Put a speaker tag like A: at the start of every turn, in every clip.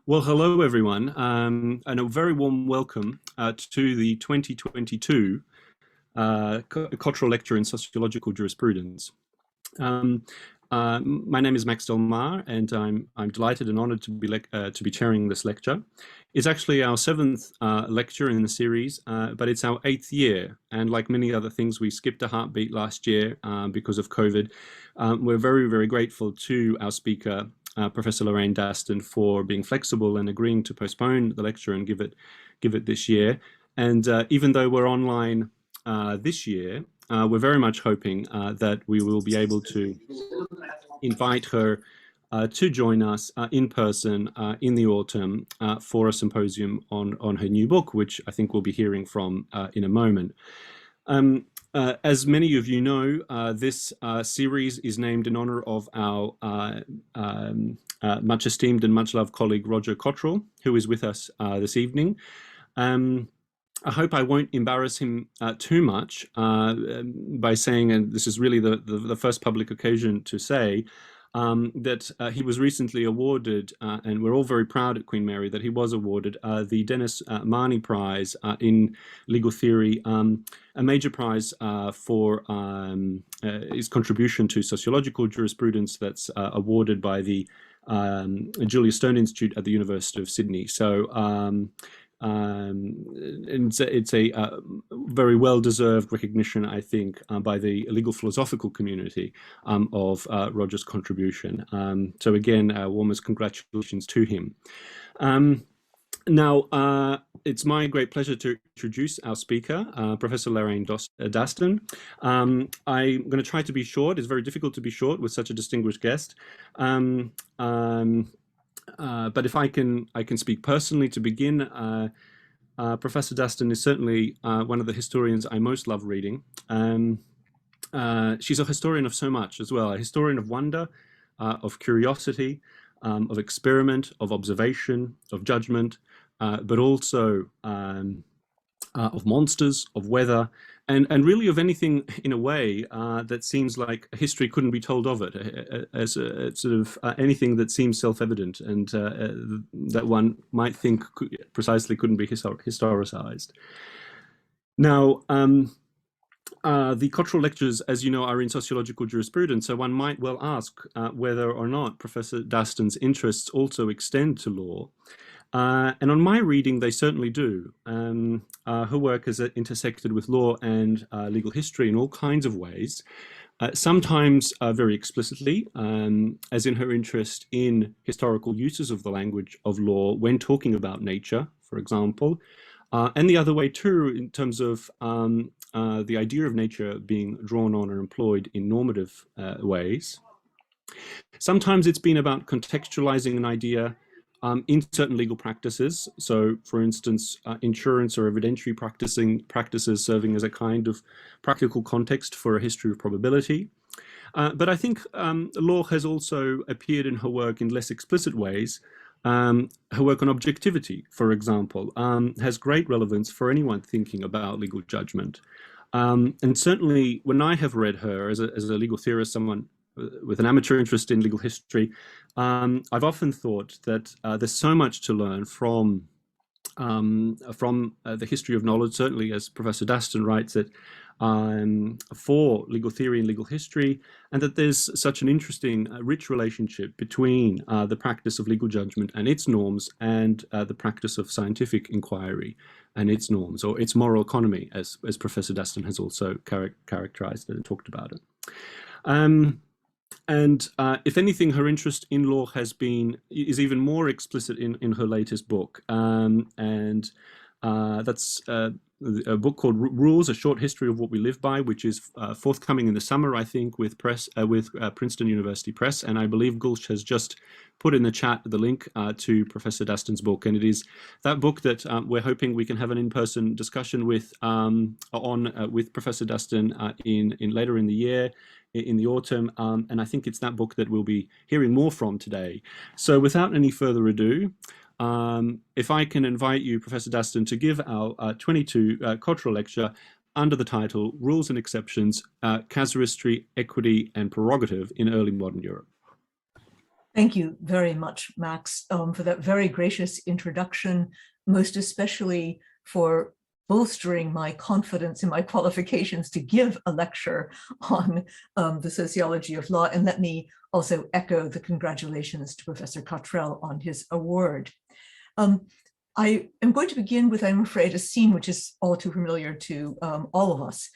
A: Well, hello everyone, and a very warm welcome to the 2022 Cotterrell Lecture in Sociological Jurisprudence. Um, my name is Max Del Mar, and I'm delighted and honoured to be chairing this lecture. It's actually our seventh lecture in the series, but it's our eighth year, and like many other things, we skipped a heartbeat last year because of COVID. We're very, very grateful to our speaker, Professor Lorraine Daston, for being flexible and agreeing to postpone the lecture and give it this year. And even though we're online this year, we're very much hoping that we will be able to invite her to join us in person in the autumn for a symposium on her new book, which I think we'll be hearing from in a moment. As many of you know, this series is named in honor of our much esteemed and much loved colleague Roger Cotterrell, who is with us this evening. I hope I won't embarrass him too much by saying, and this is really the first public occasion to say, that he was recently awarded, and we're all very proud at Queen Mary that he was awarded the Dennis Marnie Prize in Legal Theory, a major prize for his contribution to sociological jurisprudence that's awarded by the Julia Stone Institute at the University of Sydney. So it's a very well-deserved recognition, I think, by the legal philosophical community of Roger's contribution. So again, warmest congratulations to him. Now, it's my great pleasure to introduce our speaker, Professor Lorraine Daston. I'm going to try to be short. It's very difficult to be short with such a distinguished guest. But if I can speak personally to begin. Professor Daston is certainly one of the historians I most love reading. She's a historian of so much as well, a historian of wonder, of curiosity, of experiment, of observation, of judgment, but also of monsters, of weather, and really of anything in a way that seems like history couldn't be told of it, as sort of anything that seems self-evident and that one might think precisely couldn't be historicized. Now, the Cotterrell lectures, as you know, are in sociological jurisprudence, so one might well ask whether or not Professor Daston's interests also extend to law. And on my reading, they certainly do. Her work has intersected with law and legal history in all kinds of ways, sometimes very explicitly, as in her interest in historical uses of the language of law when talking about nature, for example, and the other way too, in terms of the idea of nature being drawn on or employed in normative ways. Sometimes it's been about contextualizing an idea in certain legal practices. So, for instance, insurance or evidentiary practices serving as a kind of practical context for a history of probability. But I think law has also appeared in her work in less explicit ways. Her work on objectivity, for example, has great relevance for anyone thinking about legal judgment. And certainly when I have read her as a legal theorist, someone with an amateur interest in legal history, I've often thought that there's so much to learn from the history of knowledge, certainly as Professor Daston writes it, for legal theory and legal history, and that there's such an interesting, rich relationship between the practice of legal judgment and its norms and the practice of scientific inquiry and its norms, or its moral economy, as Professor Daston has also characterized it and talked about it. And if anything, her interest in law is even more explicit in her latest book, and that's a book called Rules: A Short History of What We Live By, which is forthcoming in the summer, I think, with Princeton University Press. And I believe Gulsh has just put in the chat the link to Professor Daston's book, and it is that book that we're hoping we can have an in-person discussion with with Professor Daston in later in the year, in the autumn, and I think it's that book that we'll be hearing more from today. So without any further ado, if I can invite you, Professor Daston, to give our 22 Cotterrell lecture under the title Rules and Exceptions, Casuistry, Equity and Prerogative in Early Modern Europe.
B: Thank you very much, Max, for that very gracious introduction, most especially for bolstering my confidence in my qualifications to give a lecture on the sociology of law. And let me also echo the congratulations to Professor Cotterrell on his award. I am going to begin with, I'm afraid, a scene which is all too familiar to all of us.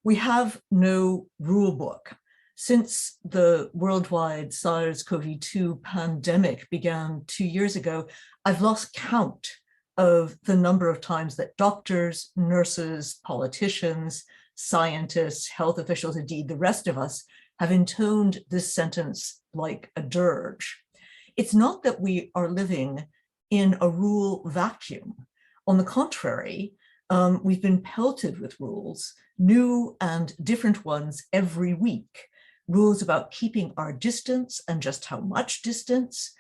B: We have no rule book. Since the worldwide SARS-CoV-2 pandemic began 2 years ago, I've lost count of the number of times that doctors, nurses, politicians, scientists, health officials, indeed the rest of us, have intoned this sentence like a dirge. It's not that we are living in a rule vacuum. On the contrary, we've been pelted with rules, new and different ones every week. Rules about keeping our distance and just how much distance,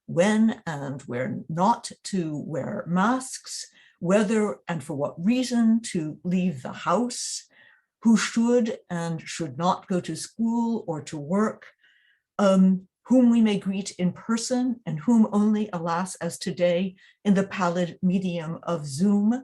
B: when and where not to wear masks, whether and for what reason to leave the house, who should and should not go to school or to work, whom we may greet in person and whom only, alas, as today, in the pallid medium of Zoom,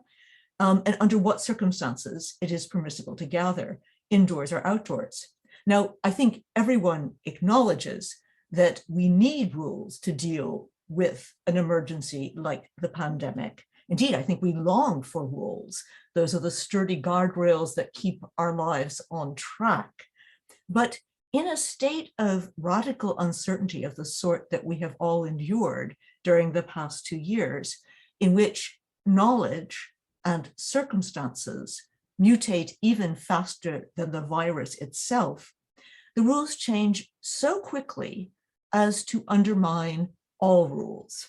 B: and under what circumstances it is permissible to gather, indoors or outdoors. Now, I think everyone acknowledges that we need rules to deal with an emergency like the pandemic. Indeed, I think we long for rules. Those are the sturdy guardrails that keep our lives on track. But in a state of radical uncertainty of the sort that we have all endured during the past 2 years, in which knowledge and circumstances mutate even faster than the virus itself, the rules change so quickly as to undermine all rules.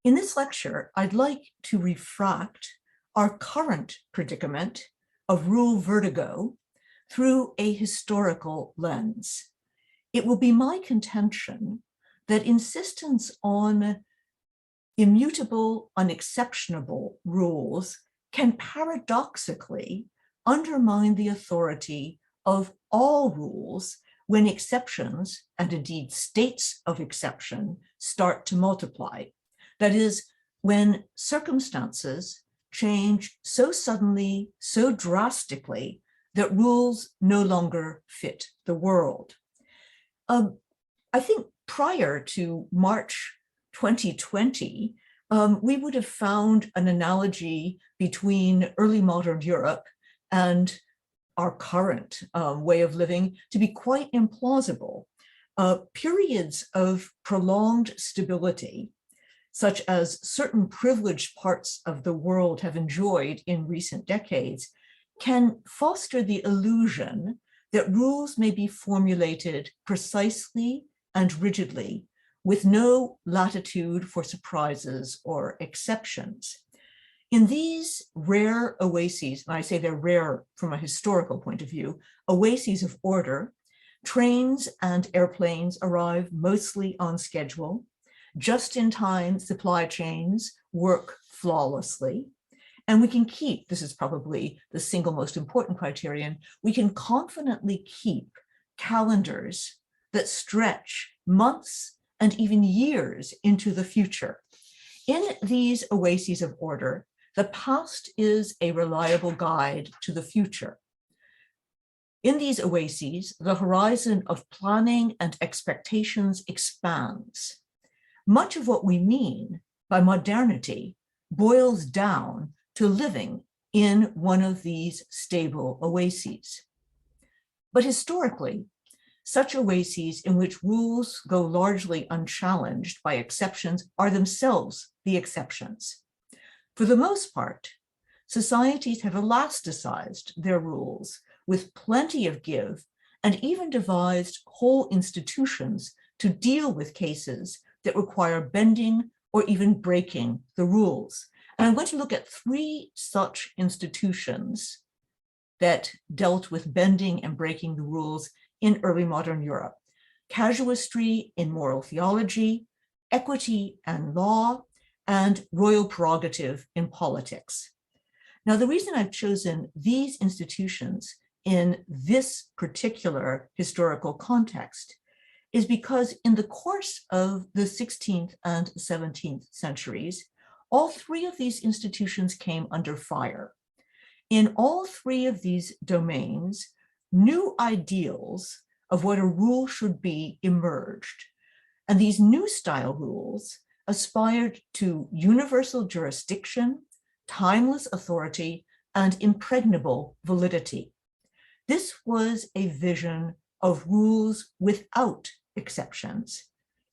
B: In this lecture, I'd like to refract our current predicament of rule vertigo through a historical lens. It will be my contention that insistence on immutable, unexceptionable rules can paradoxically undermine the authority of all rules when exceptions, and indeed states of exception, start to multiply. That is, when circumstances change so suddenly, so drastically, that rules no longer fit the world. I think prior to March 2020, we would have found an analogy between early modern Europe and our current way of living to be quite implausible. Periods of prolonged stability, such as certain privileged parts of the world have enjoyed in recent decades, can foster the illusion that rules may be formulated precisely and rigidly, with no latitude for surprises or exceptions. In these rare oases, and I say they're rare from a historical point of view, oases of order, trains and airplanes arrive mostly on schedule, just-in-time supply chains work flawlessly, and we can keep, this is probably the single most important criterion, we can confidently keep calendars that stretch months and even years into the future. In these oases of order, the past is a reliable guide to the future. In these oases, the horizon of planning and expectations expands. Much of what we mean by modernity boils down to living in one of these stable oases. But historically, such oases in which rules go largely unchallenged by exceptions are themselves the exceptions. For the most part, societies have elasticized their rules with plenty of give and even devised whole institutions to deal with cases that require bending or even breaking the rules. And I'm going to look at 3 such institutions that dealt with bending and breaking the rules in early modern Europe: casuistry in moral theology, equity and law, and royal prerogative in politics. Now, the reason I've chosen these institutions in this particular historical context is because in the course of the 16th and 17th centuries, all three of these institutions came under fire. In all three of these domains, new ideals of what a rule should be emerged. And these new style rules aspired to universal jurisdiction, timeless authority, and impregnable validity. This was a vision of rules without exceptions.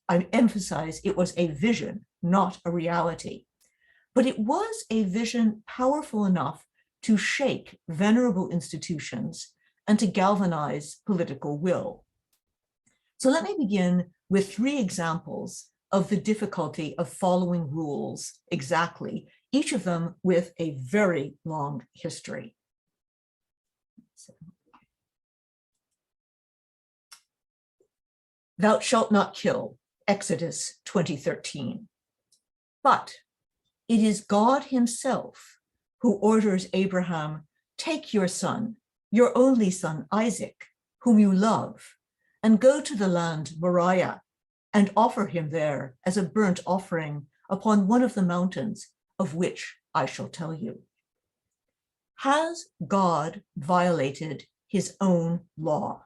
B: I emphasize it was a vision, not a reality. But it was a vision powerful enough to shake venerable institutions and to galvanize political will. So let me begin with three examples of the difficulty of following rules exactly, each of them with a very long history. Thou shalt not kill, Exodus 20:13. But it is God himself who orders Abraham, take your son, your only son, Isaac, whom you love, and go to the land Moriah and offer him there as a burnt offering upon one of the mountains of which I shall tell you. Has God violated his own law?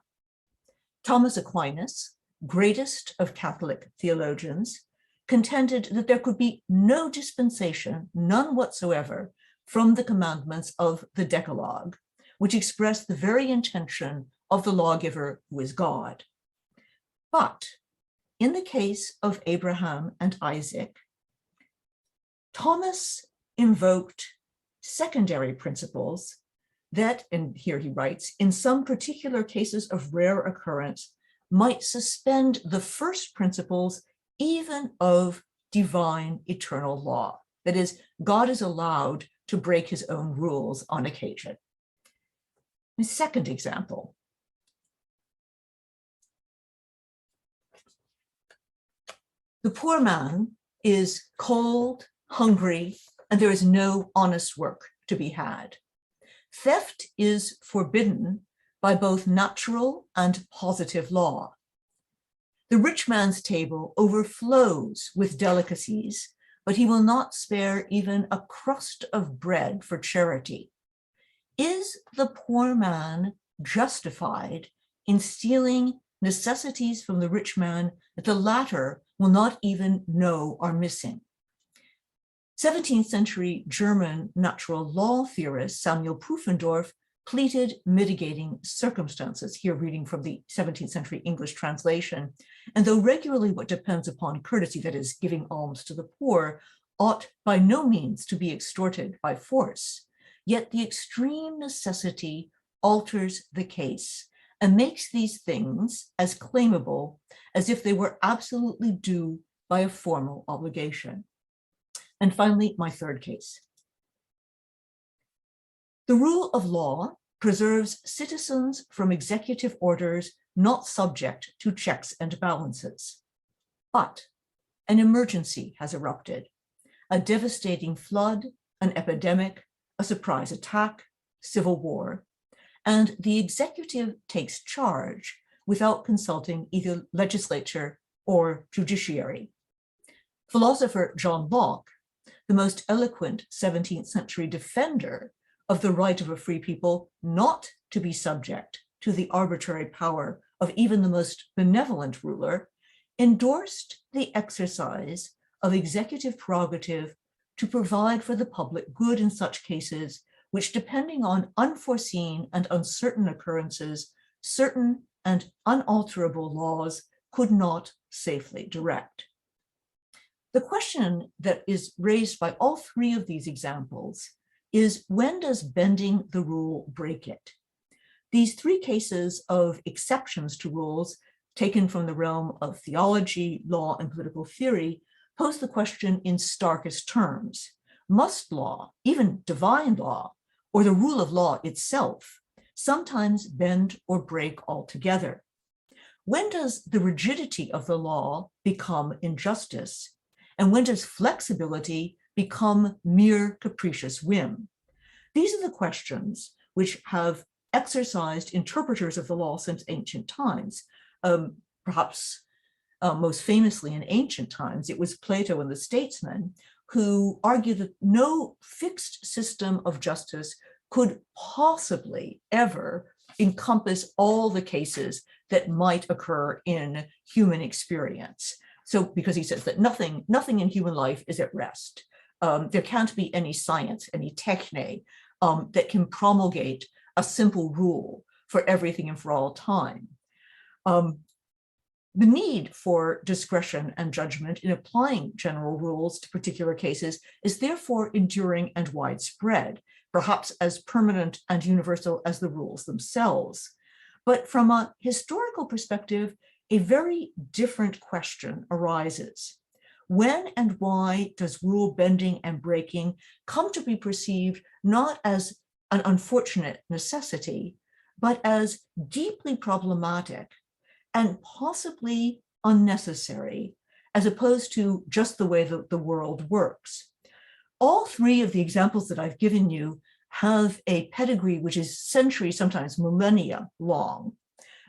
B: Thomas Aquinas, greatest of Catholic theologians, contended that there could be no dispensation, none whatsoever, from the commandments of the Decalogue, which express the very intention of the lawgiver who is God. But in the case of Abraham and Isaac, Thomas invoked secondary principles that, and here he writes, in some particular cases of rare occurrence, might suspend the first principles even of divine eternal law. That is, God is allowed to break his own rules on occasion. The second example. The poor man is cold, hungry, and there is no honest work to be had. Theft is forbidden by both natural and positive law. The rich man's table overflows with delicacies, but he will not spare even a crust of bread for charity. Is the poor man justified in stealing necessities from the rich man that the latter will not even know are missing? 17th century German natural law theorist Samuel Pufendorf pleaded mitigating circumstances, here reading from the 17th century English translation. And though regularly what depends upon courtesy, that is, giving alms to the poor, ought by no means to be extorted by force, yet the extreme necessity alters the case and makes these things as claimable as if they were absolutely due by a formal obligation. And finally, my third case. The rule of law preserves citizens from executive orders not subject to checks and balances. But an emergency has erupted, a devastating flood, an epidemic, a surprise attack, civil war, and the executive takes charge without consulting either legislature or judiciary. Philosopher John Locke, the most eloquent 17th century defender of the right of a free people not to be subject to the arbitrary power of even the most benevolent ruler, endorsed the exercise of executive prerogative to provide for the public good in such cases which, depending on unforeseen and uncertain occurrences, certain and unalterable laws could not safely direct. The question that is raised by all three of these examples is, when does bending the rule break it? These three cases of exceptions to rules taken from the realm of theology, law, and political theory pose the question in starkest terms. Must law, even divine law, or the rule of law itself, sometimes bend or break altogether? When does the rigidity of the law become injustice? And when does flexibility become mere capricious whim? These are the questions which have exercised interpreters of the law since ancient times. perhaps most famously in ancient times, it was Plato and the statesmen who argued that no fixed system of justice could possibly ever encompass all the cases that might occur in human experience. So, because he says that nothing in human life is at rest. There can't be any science, any techne, that can promulgate a simple rule for everything and for all time. The need for discretion and judgment in applying general rules to particular cases is therefore enduring and widespread, perhaps as permanent and universal as the rules themselves. But from a historical perspective, a very different question arises. When and why does rule bending and breaking come to be perceived not as an unfortunate necessity, but as deeply problematic and possibly unnecessary, as opposed to just the way that the world works? All three of the examples that I've given you have a pedigree which is centuries, sometimes millennia long.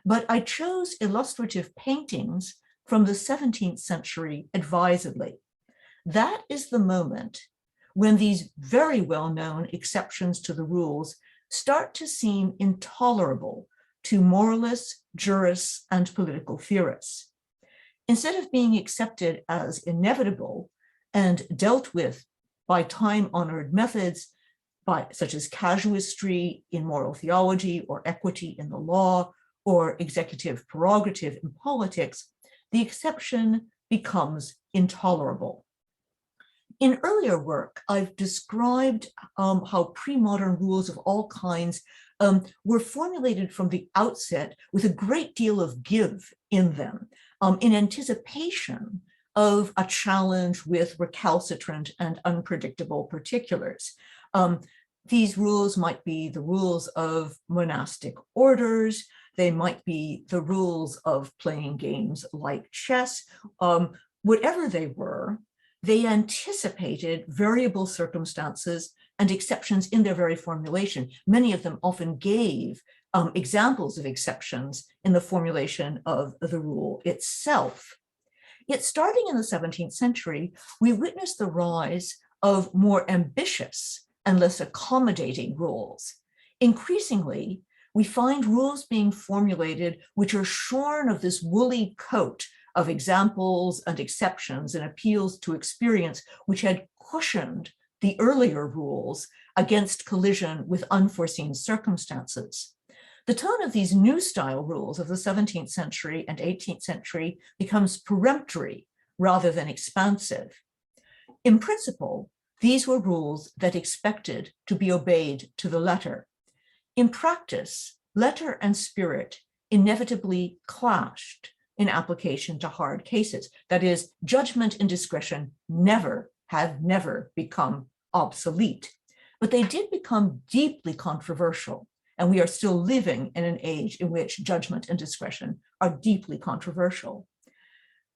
B: But I chose illustrative paintings from the 17th century advisedly. That is the moment when these very well-known exceptions to the rules start to seem intolerable to moralists, jurists, and political theorists. Instead of being accepted as inevitable and dealt with by time-honored methods, such as casuistry in moral theology, or equity in the law, or executive prerogative in politics, the exception becomes intolerable. In earlier work, I've described how pre-modern rules of all kinds were formulated from the outset with a great deal of give in them, in anticipation of a challenge with recalcitrant and unpredictable particulars. These rules might be the rules of monastic orders. They might be the rules of playing games like chess. Whatever they were, they anticipated variable circumstances and exceptions in their very formulation. Many of them often gave examples of exceptions in the formulation of the rule itself. Yet starting in the 17th century, we witnessed the rise of more ambitious and less accommodating rules. Increasingly, we find rules being formulated which are shorn of this woolly coat of examples and exceptions and appeals to experience, which had cushioned the earlier rules against collision with unforeseen circumstances. The tone of these new style rules of the 17th century and 18th century becomes peremptory rather than expansive. In principle, these were rules that expected to be obeyed to the letter. In practice, letter and spirit inevitably clashed in application to hard cases. That is, judgment and discretion have never become obsolete, but they did become deeply controversial. And we are still living in an age in which judgment and discretion are deeply controversial.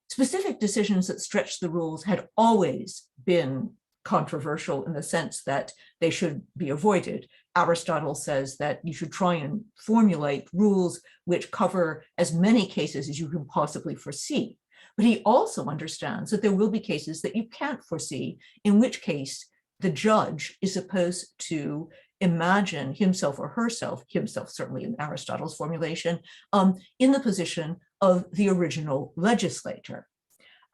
B: Specific decisions that stretch the rules had always been controversial in the sense that they should be avoided. Aristotle says that you should try and formulate rules which cover as many cases as you can possibly foresee. But he also understands that there will be cases that you can't foresee, in which case the judge is supposed to imagine himself or herself, himself certainly in Aristotle's formulation, in the position of the original legislator.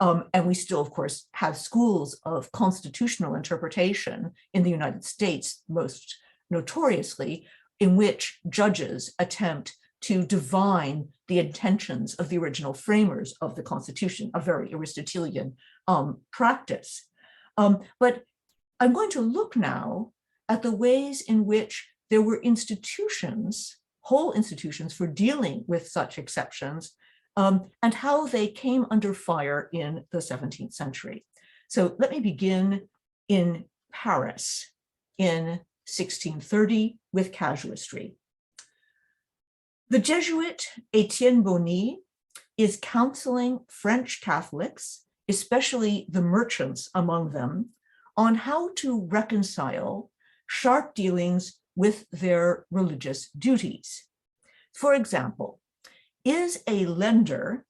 B: And we still, of course, have schools of constitutional interpretation in the United States, most notoriously, in which judges attempt to divine the intentions of the original framers of the Constitution, a very Aristotelian practice. But I'm going to look now at the ways in which there were institutions, whole institutions for dealing with such exceptions, and how they came under fire in the 17th century. So let me begin in Paris in 1630 with casuistry. The Jesuit Etienne Bonny is counseling French Catholics, especially the merchants among them, on how to reconcile sharp dealings with their religious duties. For example, is a lender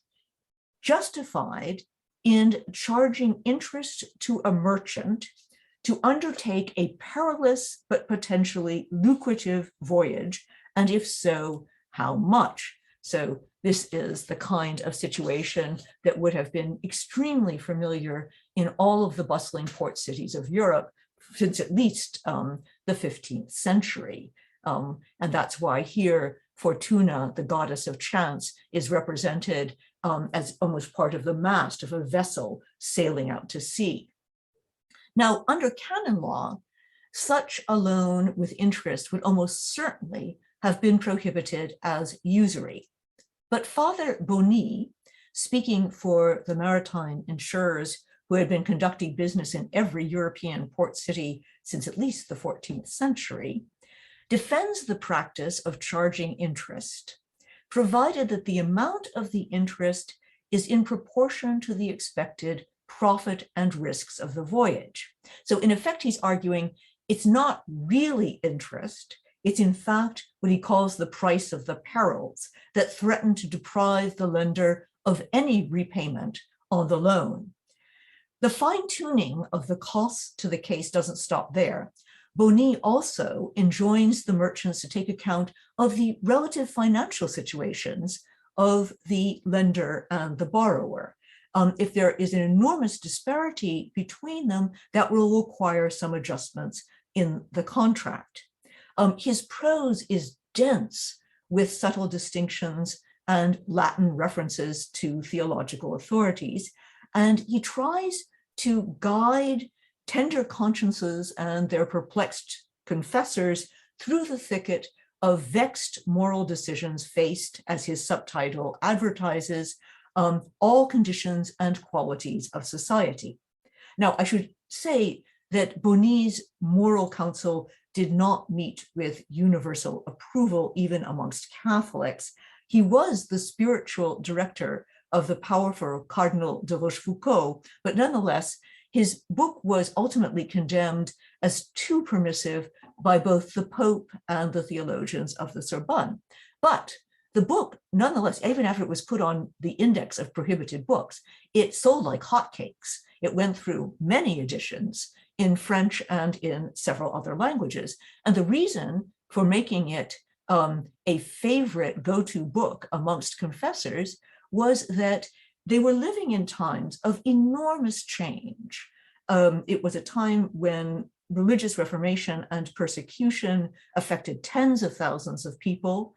B: justified in charging interest to a merchant to undertake a perilous but potentially lucrative voyage, and if so, how much? So this is the kind of situation that would have been extremely familiar in all of the bustling port cities of Europe since at least the 15th century. And that's why here Fortuna, the goddess of chance, is represented as almost part of the mast of a vessel sailing out to sea. Now, under canon law, such a loan with interest would almost certainly have been prohibited as usury. But Father Boni, speaking for the maritime insurers who had been conducting business in every European port city since at least the 14th century, defends the practice of charging interest, provided that the amount of the interest is in proportion to the expected profit and risks of the voyage. So in effect, he's arguing it's not really interest, it's in fact what he calls the price of the perils that threaten to deprive the lender of any repayment on the loan. The fine-tuning of the costs to the case doesn't stop there. Boni also enjoins the merchants to take account of the relative financial situations of the lender and the borrower. If there is an enormous disparity between them, that will require some adjustments in the contract. His prose is dense with subtle distinctions and Latin references to theological authorities, and he tries to guide tender consciences and their perplexed confessors through the thicket of vexed moral decisions faced, as his subtitle advertises, all conditions and qualities of society. Now, I should say that Boni's moral counsel did not meet with universal approval, even amongst Catholics. He was the spiritual director of the powerful Cardinal de Rochefoucauld, but nonetheless, his book was ultimately condemned as too permissive by both the Pope and the theologians of the Sorbonne. But the book, nonetheless, even after it was put on the index of prohibited books, it sold like hotcakes. It went through many editions in French and in several other languages. And the reason for making it a favorite go-to book amongst confessors was that they were living in times of enormous change. It was a time when religious reformation and persecution affected tens of thousands of people.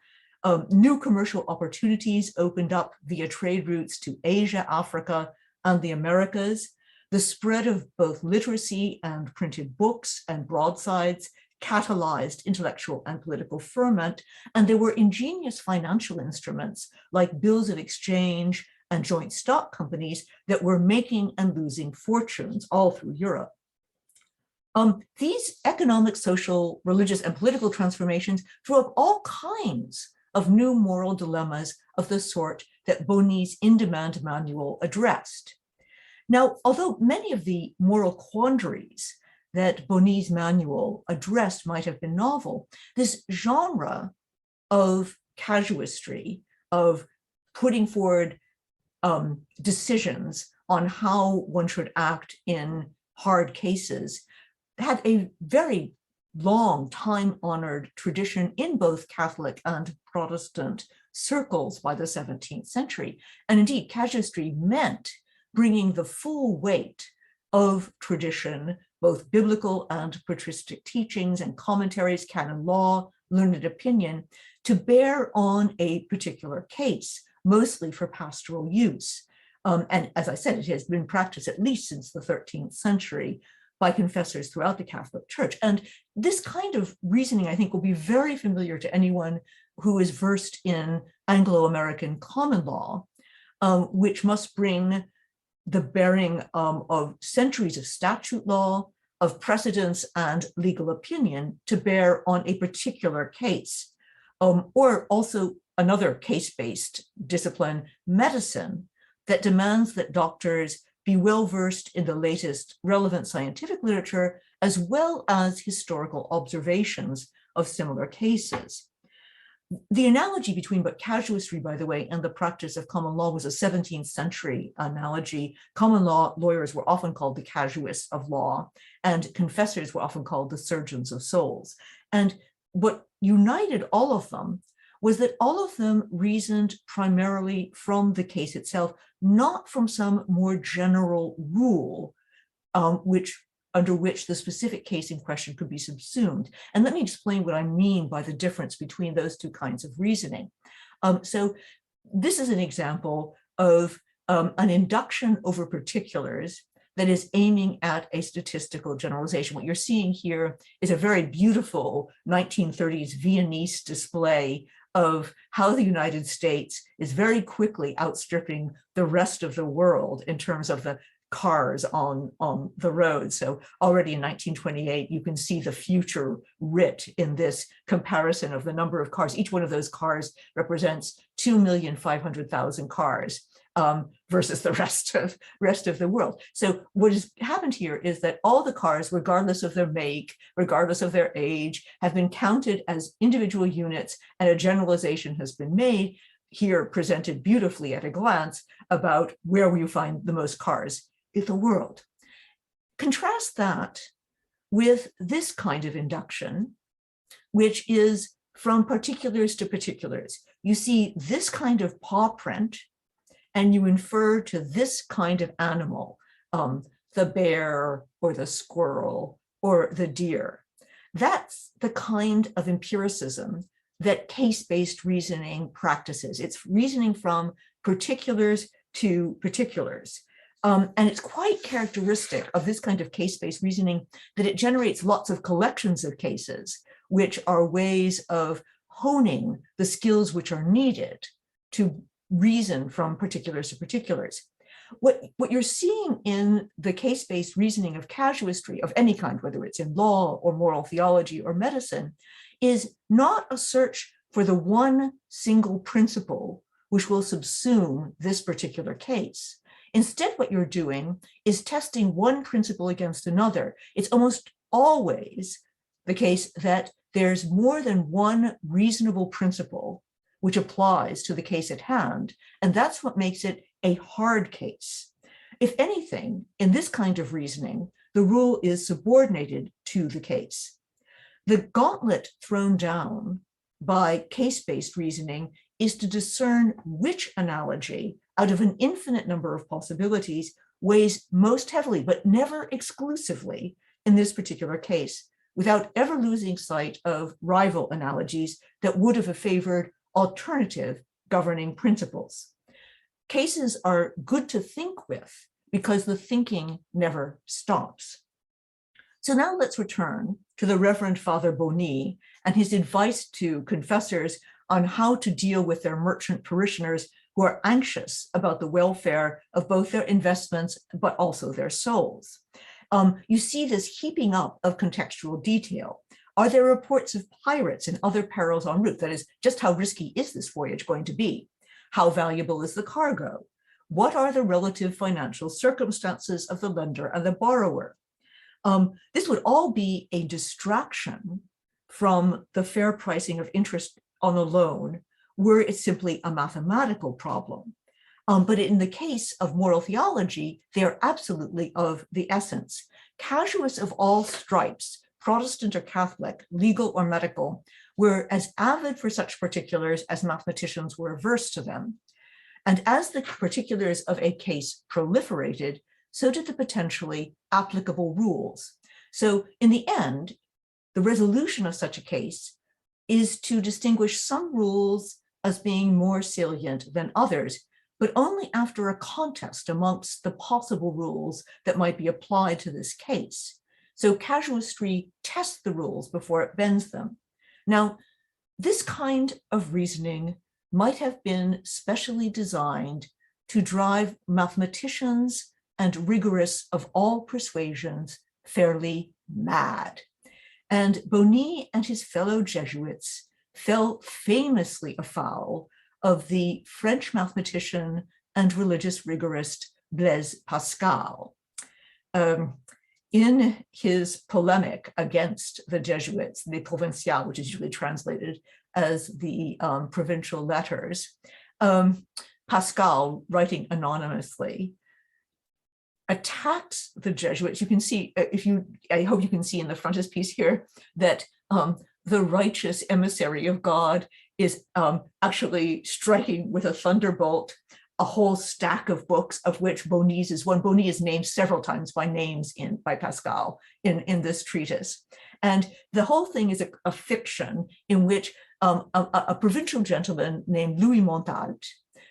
B: New commercial opportunities opened up via trade routes to Asia, Africa, and the Americas. The spread of both literacy and printed books and broadsides catalyzed intellectual and political ferment, and there were ingenious financial instruments like bills of exchange and joint stock companies that were making and losing fortunes all through Europe. These economic, social, religious, and political transformations threw up all kinds of new moral dilemmas of the sort that Boni's in-demand manual addressed. Now, although many of the moral quandaries that Boni's manual addressed might have been novel, this genre of casuistry, of putting forward decisions on how one should act in hard cases, had a very long, time-honored tradition in both Catholic and Protestant circles by the 17th century. And indeed, casuistry meant bringing the full weight of tradition, both biblical and patristic teachings and commentaries, canon law, learned opinion, to bear on a particular case, mostly for pastoral use. And as I said, it has been practiced at least since the 13th century by confessors throughout the Catholic Church. And this kind of reasoning, I think, will be very familiar to anyone who is versed in Anglo-American common law, which must bring the bearing of centuries of statute law, of precedents and legal opinion to bear on a particular case, or also another case-based discipline, medicine, that demands that doctors be well-versed in the latest relevant scientific literature, as well as historical observations of similar cases. The analogy between but casuistry, by the way, and the practice of common law was a 17th century analogy. Common law lawyers were often called the casuists of law, and confessors were often called the surgeons of souls. And what united all of them was that all of them reasoned primarily from the case itself, not from some more general rule, under which the specific case in question could be subsumed. And let me explain what I mean by the difference between those two kinds of reasoning. So this is an example of an induction over particulars that is aiming at a statistical generalization. What you're seeing here is a very beautiful 1930s Viennese display of how the United States is very quickly outstripping the rest of the world in terms of the cars on the road. So already in 1928, you can see the future writ in this comparison of the number of cars. Each one of those cars represents 2,500,000 cars versus the rest of the world. So what has happened here is that all the cars, regardless of their make, regardless of their age, have been counted as individual units, and a generalization has been made, here presented beautifully at a glance, about where will you find the most cars in the world. Contrast that with this kind of induction, which is from particulars to particulars. You see this kind of paw print, and you infer to this kind of animal, the bear or the squirrel or the deer. That's the kind of empiricism that case-based reasoning practices. It's reasoning from particulars to particulars. And it's quite characteristic of this kind of case-based reasoning that it generates lots of collections of cases, which are ways of honing the skills which are needed to reason from particulars to particulars. What you're seeing in the case-based reasoning of casuistry of any kind, whether it's in law or moral theology or medicine, is not a search for the one single principle which will subsume this particular case. Instead, what you're doing is testing one principle against another. It's almost always the case that there's more than one reasonable principle which applies to the case at hand, and that's what makes it a hard case. If anything, in this kind of reasoning, the rule is subordinated to the case. The gauntlet thrown down by case-based reasoning is to discern which analogy out of an infinite number of possibilities weighs most heavily, but never exclusively in this particular case, without ever losing sight of rival analogies that would have favored alternative governing principles. Cases are good to think with because the thinking never stops. So now let's return to the Reverend Father Boni and his advice to confessors on how to deal with their merchant parishioners who are anxious about the welfare of both their investments, but also their souls. You see this heaping up of contextual detail. Are there reports of pirates and other perils en route? That is, just how risky is this voyage going to be? How valuable is the cargo? What are the relative financial circumstances of the lender and the borrower? This would all be a distraction from the fair pricing of interest on a loan, were it simply a mathematical problem. But in the case of moral theology, they are absolutely of the essence. Casuists of all stripes, Protestant or Catholic, legal or medical, were as avid for such particulars as mathematicians were averse to them. And as the particulars of a case proliferated, so did the potentially applicable rules. So in the end, the resolution of such a case is to distinguish some rules as being more salient than others, but only after a contest amongst the possible rules that might be applied to this case. So casuistry tests the rules before it bends them. Now, this kind of reasoning might have been specially designed to drive mathematicians and rigorists of all persuasions fairly mad. And Boni and his fellow Jesuits fell famously afoul of the French mathematician and religious rigorist Blaise Pascal. In his polemic against the Jesuits, Les Provinciales, which is usually translated as the provincial letters. Pascal, writing anonymously, attacks the Jesuits. You can see, I hope you can see in the frontispiece here that the righteous emissary of God is actually striking with a thunderbolt a whole stack of books, of which Bonny's is one. Bonny is named several times by names by Pascal in this treatise. And the whole thing is a fiction in which a provincial gentleman named Louis Montalt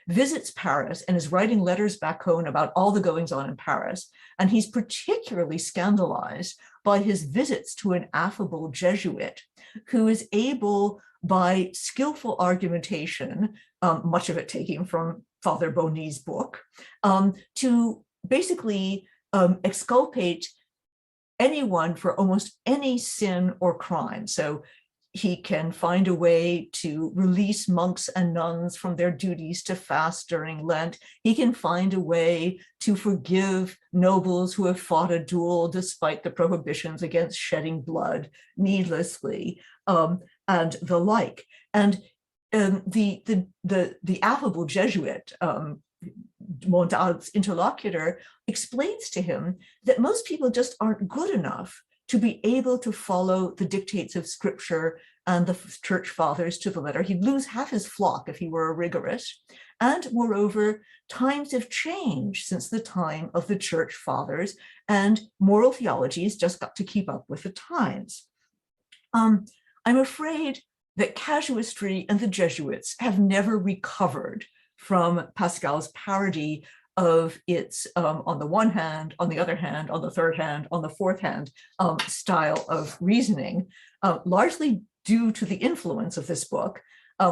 B: visits Paris and is writing letters back home about all the goings on in Paris. And he's particularly scandalized by his visits to an affable Jesuit who is able, by skillful argumentation, much of it taken from Father Bonny's book, to basically exculpate anyone for almost any sin or crime. So he can find a way to release monks and nuns from their duties to fast during Lent. He can find a way to forgive nobles who have fought a duel despite the prohibitions against shedding blood needlessly, and the like. And the affable Jesuit, Montalt's interlocutor, explains to him that most people just aren't good enough to be able to follow the dictates of scripture and the church fathers to the letter. He'd lose half his flock if he were a rigorist. And moreover, times have changed since the time of the church fathers, and moral theology has just got to keep up with the times. I'm afraid that casuistry and the Jesuits have never recovered from Pascal's parody of its, on the one hand, on the other hand, on the third hand, on the fourth hand style of reasoning, largely due to the influence of this book,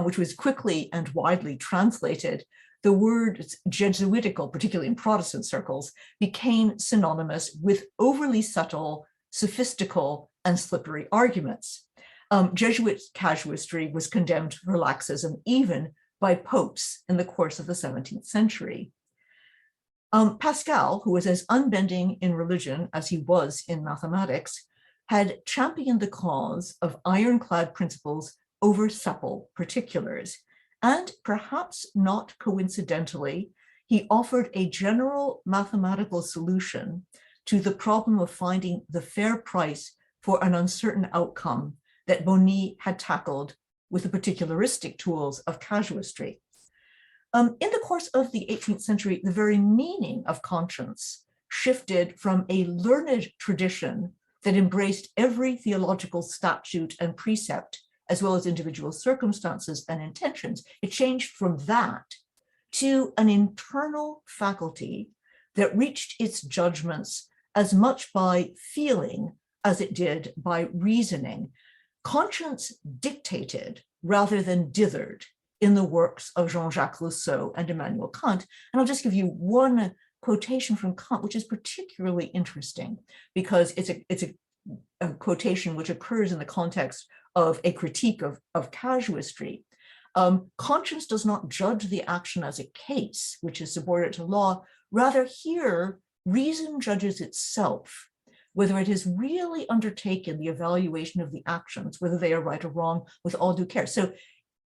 B: which was quickly and widely translated. The word Jesuitical, particularly in Protestant circles, became synonymous with overly subtle, sophistical, and slippery arguments. Jesuit casuistry was condemned for laxism even by popes in the course of the 17th century. Pascal, who was as unbending in religion as he was in mathematics, had championed the cause of ironclad principles over supple particulars. And perhaps not coincidentally, he offered a general mathematical solution to the problem of finding the fair price for an uncertain outcome that Bonny had tackled with the particularistic tools of casuistry. In the course of the 18th century, the very meaning of conscience shifted from a learned tradition that embraced every theological statute and precept, as well as individual circumstances and intentions. It changed from that to an internal faculty that reached its judgments as much by feeling as it did by reasoning. Conscience dictated rather than dithered in the works of Jean-Jacques Rousseau and Immanuel Kant. And I'll just give you one quotation from Kant, which is particularly interesting because it's a quotation which occurs in the context of a critique of casuistry. Conscience does not judge the action as a case, which is subordinate to law. Rather, here, reason judges itself, whether it has really undertaken the evaluation of the actions, whether they are right or wrong, with all due care. So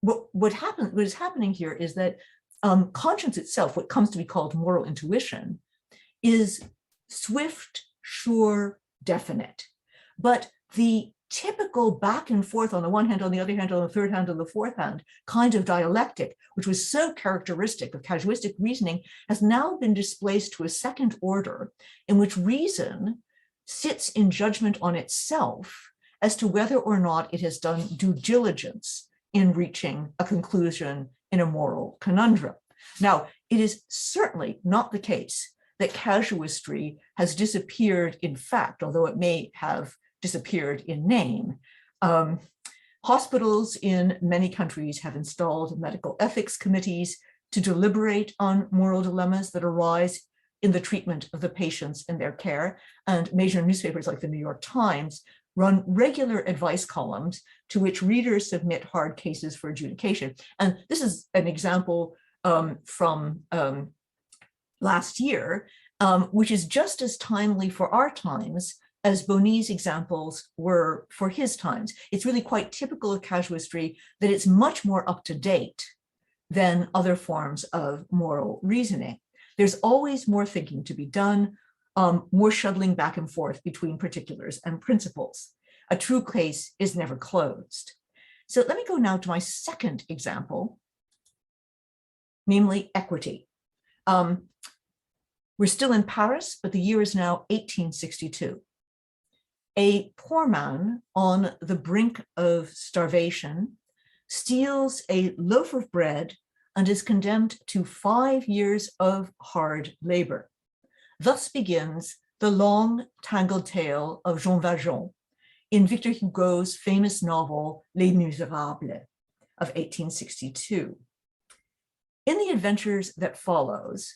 B: what is happening here is that conscience itself, what comes to be called moral intuition, is swift, sure, definite. But the typical back and forth on the one hand, on the other hand, on the third hand, on the fourth hand kind of dialectic, which was so characteristic of casuistic reasoning, has now been displaced to a second order in which reason sits in judgment on itself as to whether or not it has done due diligence in reaching a conclusion in a moral conundrum. Now, it is certainly not the case that casuistry has disappeared in fact, although it may have disappeared in name. Hospitals in many countries have installed medical ethics committees to deliberate on moral dilemmas that arise in the treatment of the patients in their care. And major newspapers like the New York Times run regular advice columns to which readers submit hard cases for adjudication. And this is an example from last year, which is just as timely for our times as Bonny's examples were for his times. It's really quite typical of casuistry that it's much more up to date than other forms of moral reasoning. There's always more thinking to be done, more shuttling back and forth between particulars and principles. A true case is never closed. So let me go now to my second example, namely equity. We're still in Paris, but the year is now 1862. A poor man on the brink of starvation steals a loaf of bread and is condemned to 5 years of hard labor. Thus begins the long, tangled tale of Jean Valjean in Victor Hugo's famous novel Les Miserables of 1862. In the adventures that follows,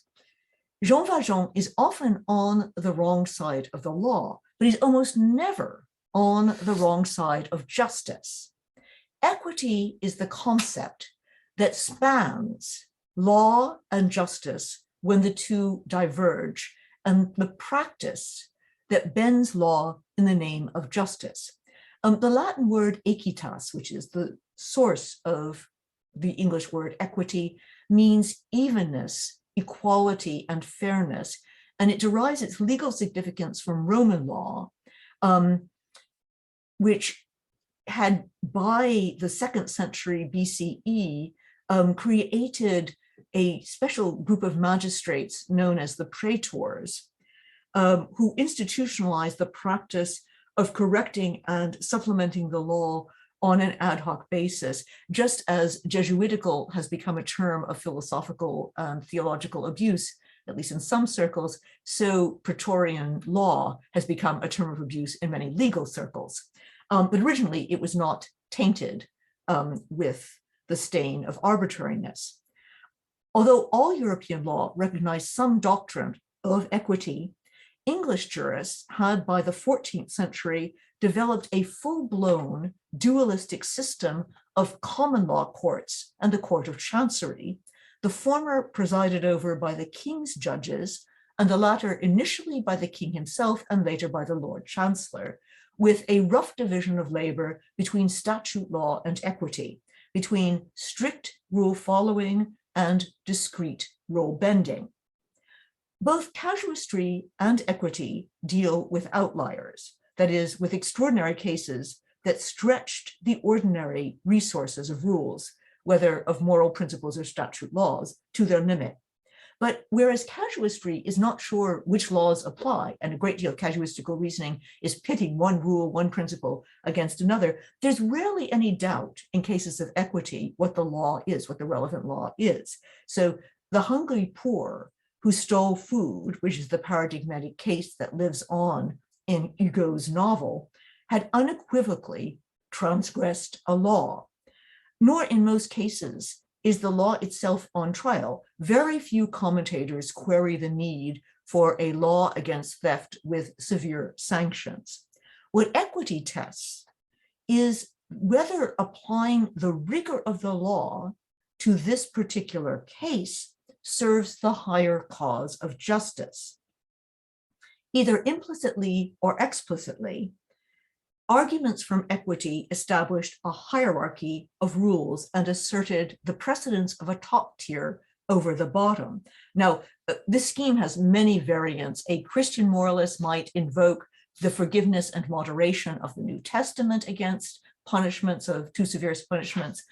B: Jean Valjean is often on the wrong side of the law, but he's almost never on the wrong side of justice. Equity is the concept that spans law and justice when the two diverge, and the practice that bends law in the name of justice. The Latin word equitas, which is the source of the English word equity, means evenness, equality, and fairness, and it derives its legal significance from Roman law, which had, by the 2nd century BCE, created a special group of magistrates known as the praetors, who institutionalized the practice of correcting and supplementing the law on an ad hoc basis, just as Jesuitical has become a term of philosophical and theological abuse, at least in some circles, so Praetorian law has become a term of abuse in many legal circles. But originally it was not tainted with the stain of arbitrariness. Although all European law recognized some doctrine of equity, English jurists had by the 14th century developed a full-blown dualistic system of common law courts and the Court of Chancery, the former presided over by the King's judges, and the latter initially by the King himself and later by the Lord Chancellor, with a rough division of labor between statute law and equity, between strict rule following and discrete rule bending. Both casuistry and equity deal with outliers, that is, with extraordinary cases that stretched the ordinary resources of rules, whether of moral principles or statute laws, to their limit. But whereas casuistry is not sure which laws apply, and a great deal of casuistical reasoning is pitting one rule, one principle against another, there's rarely any doubt in cases of equity what the law is, what the relevant law is. So the hungry poor who stole food, which is the paradigmatic case that lives on in Hugo's novel, had unequivocally transgressed a law. Nor in most cases is the law itself on trial. Very few commentators query the need for a law against theft with severe sanctions. What equity tests is whether applying the rigor of the law to this particular case serves the higher cause of justice. Either implicitly or explicitly, arguments from equity established a hierarchy of rules and asserted the precedence of a top tier over the bottom. Now, this scheme has many variants. A Christian moralist might invoke the forgiveness and moderation of the New Testament against punishments of too severe punishments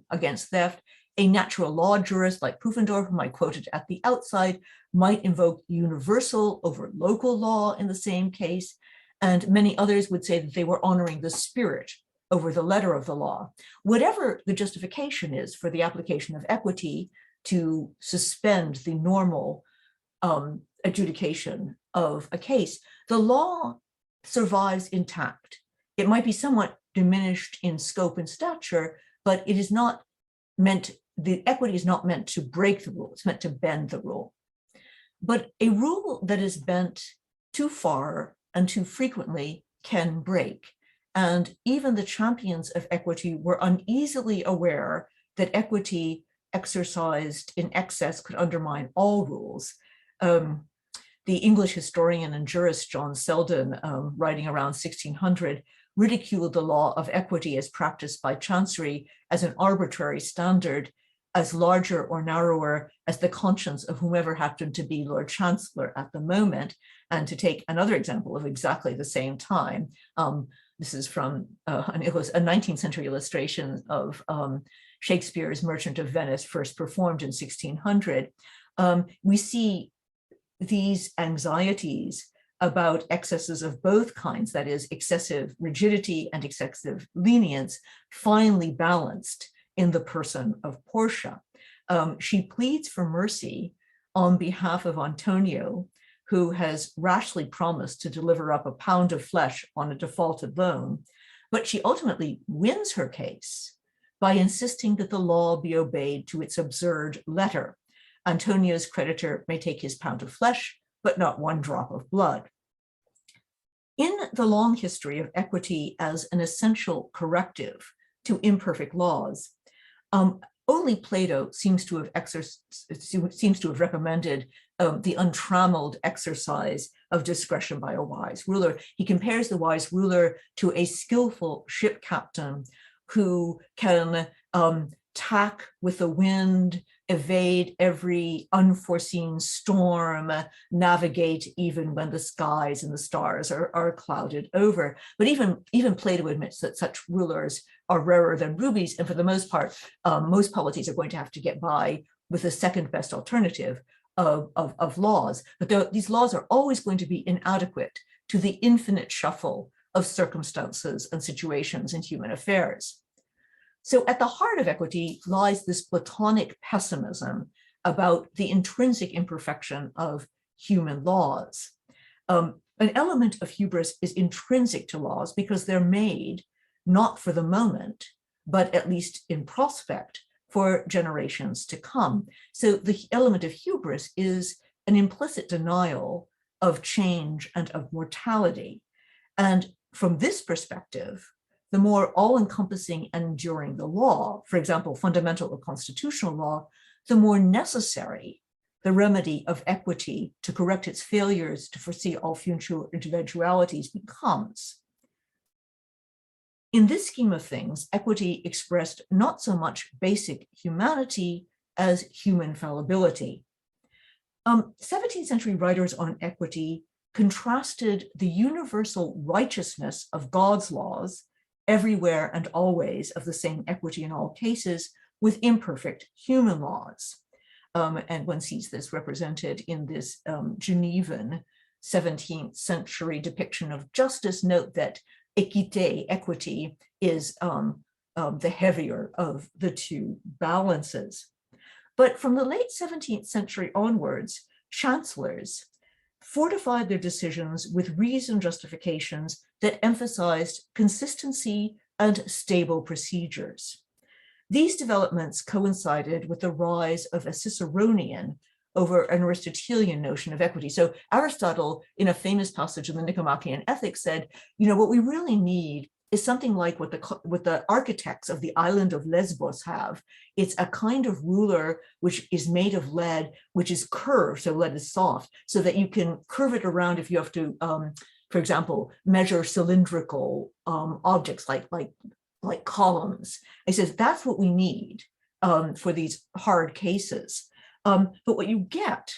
B: against theft. A natural law jurist like Pufendorf, whom I quoted at the outside, might invoke universal over local law in the same case. And many others would say that they were honoring the spirit over the letter of the law. Whatever the justification is for the application of equity to suspend the normal adjudication of a case, the law survives intact. It might be somewhat diminished in scope and stature, but it is not meant, the equity is not meant to break the rule, it's meant to bend the rule. But a rule that is bent too far and too frequently can break. And even the champions of equity were uneasily aware that equity exercised in excess could undermine all rules. the English historian and jurist John Selden, writing around 1600, ridiculed the law of equity as practiced by Chancery as an arbitrary standard, as larger or narrower as the conscience of whomever happened to be Lord Chancellor at the moment. And to take another example of exactly the same time, this is from a 19th century illustration of Shakespeare's Merchant of Venice, first performed in 1600. We see these anxieties about excesses of both kinds, that is, excessive rigidity and excessive lenience, finely balanced in the person of Portia. She pleads for mercy on behalf of Antonio, who has rashly promised to deliver up a pound of flesh on a defaulted loan, but she ultimately wins her case by insisting that the law be obeyed to its absurd letter. Antonio's creditor may take his pound of flesh, but not one drop of blood. In the long history of equity as an essential corrective to imperfect laws, only Plato seems to have recommended the untrammeled exercise of discretion by a wise ruler. He compares the wise ruler to a skillful ship captain who can tack with the wind, evade every unforeseen storm, navigate even when the skies and the stars are clouded over. But even Plato admits that such rulers are rarer than rubies, and for the most part, most polities are going to have to get by with the second best alternative of laws. But these laws are always going to be inadequate to the infinite shuffle of circumstances and situations in human affairs. So at the heart of equity lies this Platonic pessimism about the intrinsic imperfection of human laws. An element of hubris is intrinsic to laws because they're made not for the moment, but at least in prospect for generations to come. So the element of hubris is an implicit denial of change and of mortality. And from this perspective, the more all-encompassing and enduring the law, for example, fundamental or constitutional law, the more necessary the remedy of equity to correct its failures to foresee all future eventualities becomes. In this scheme of things, equity expressed not so much basic humanity as human fallibility. 17th century writers on equity contrasted the universal righteousness of God's laws everywhere and always of the same equity in all cases with imperfect human laws. And one sees this represented in this Genevan 17th century depiction of justice. Note that équité, equity, is the heavier of the two balances. But from the late 17th century onwards, chancellors fortified their decisions with reasoned justifications that emphasized consistency and stable procedures. These developments coincided with the rise of a Ciceronian over an Aristotelian notion of equity. So Aristotle, in a famous passage in the Nicomachean Ethics, said, what we really need is something like what the architects of the island of Lesbos have. It's a kind of ruler which is made of lead, which is curved, so lead is soft, so that you can curve it around if you have to, for example, measure cylindrical objects like columns. He says that's what we need for these hard cases. But what you get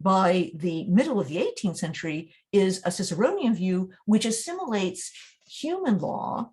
B: by the middle of the 18th century is a Ciceronian view which assimilates human law,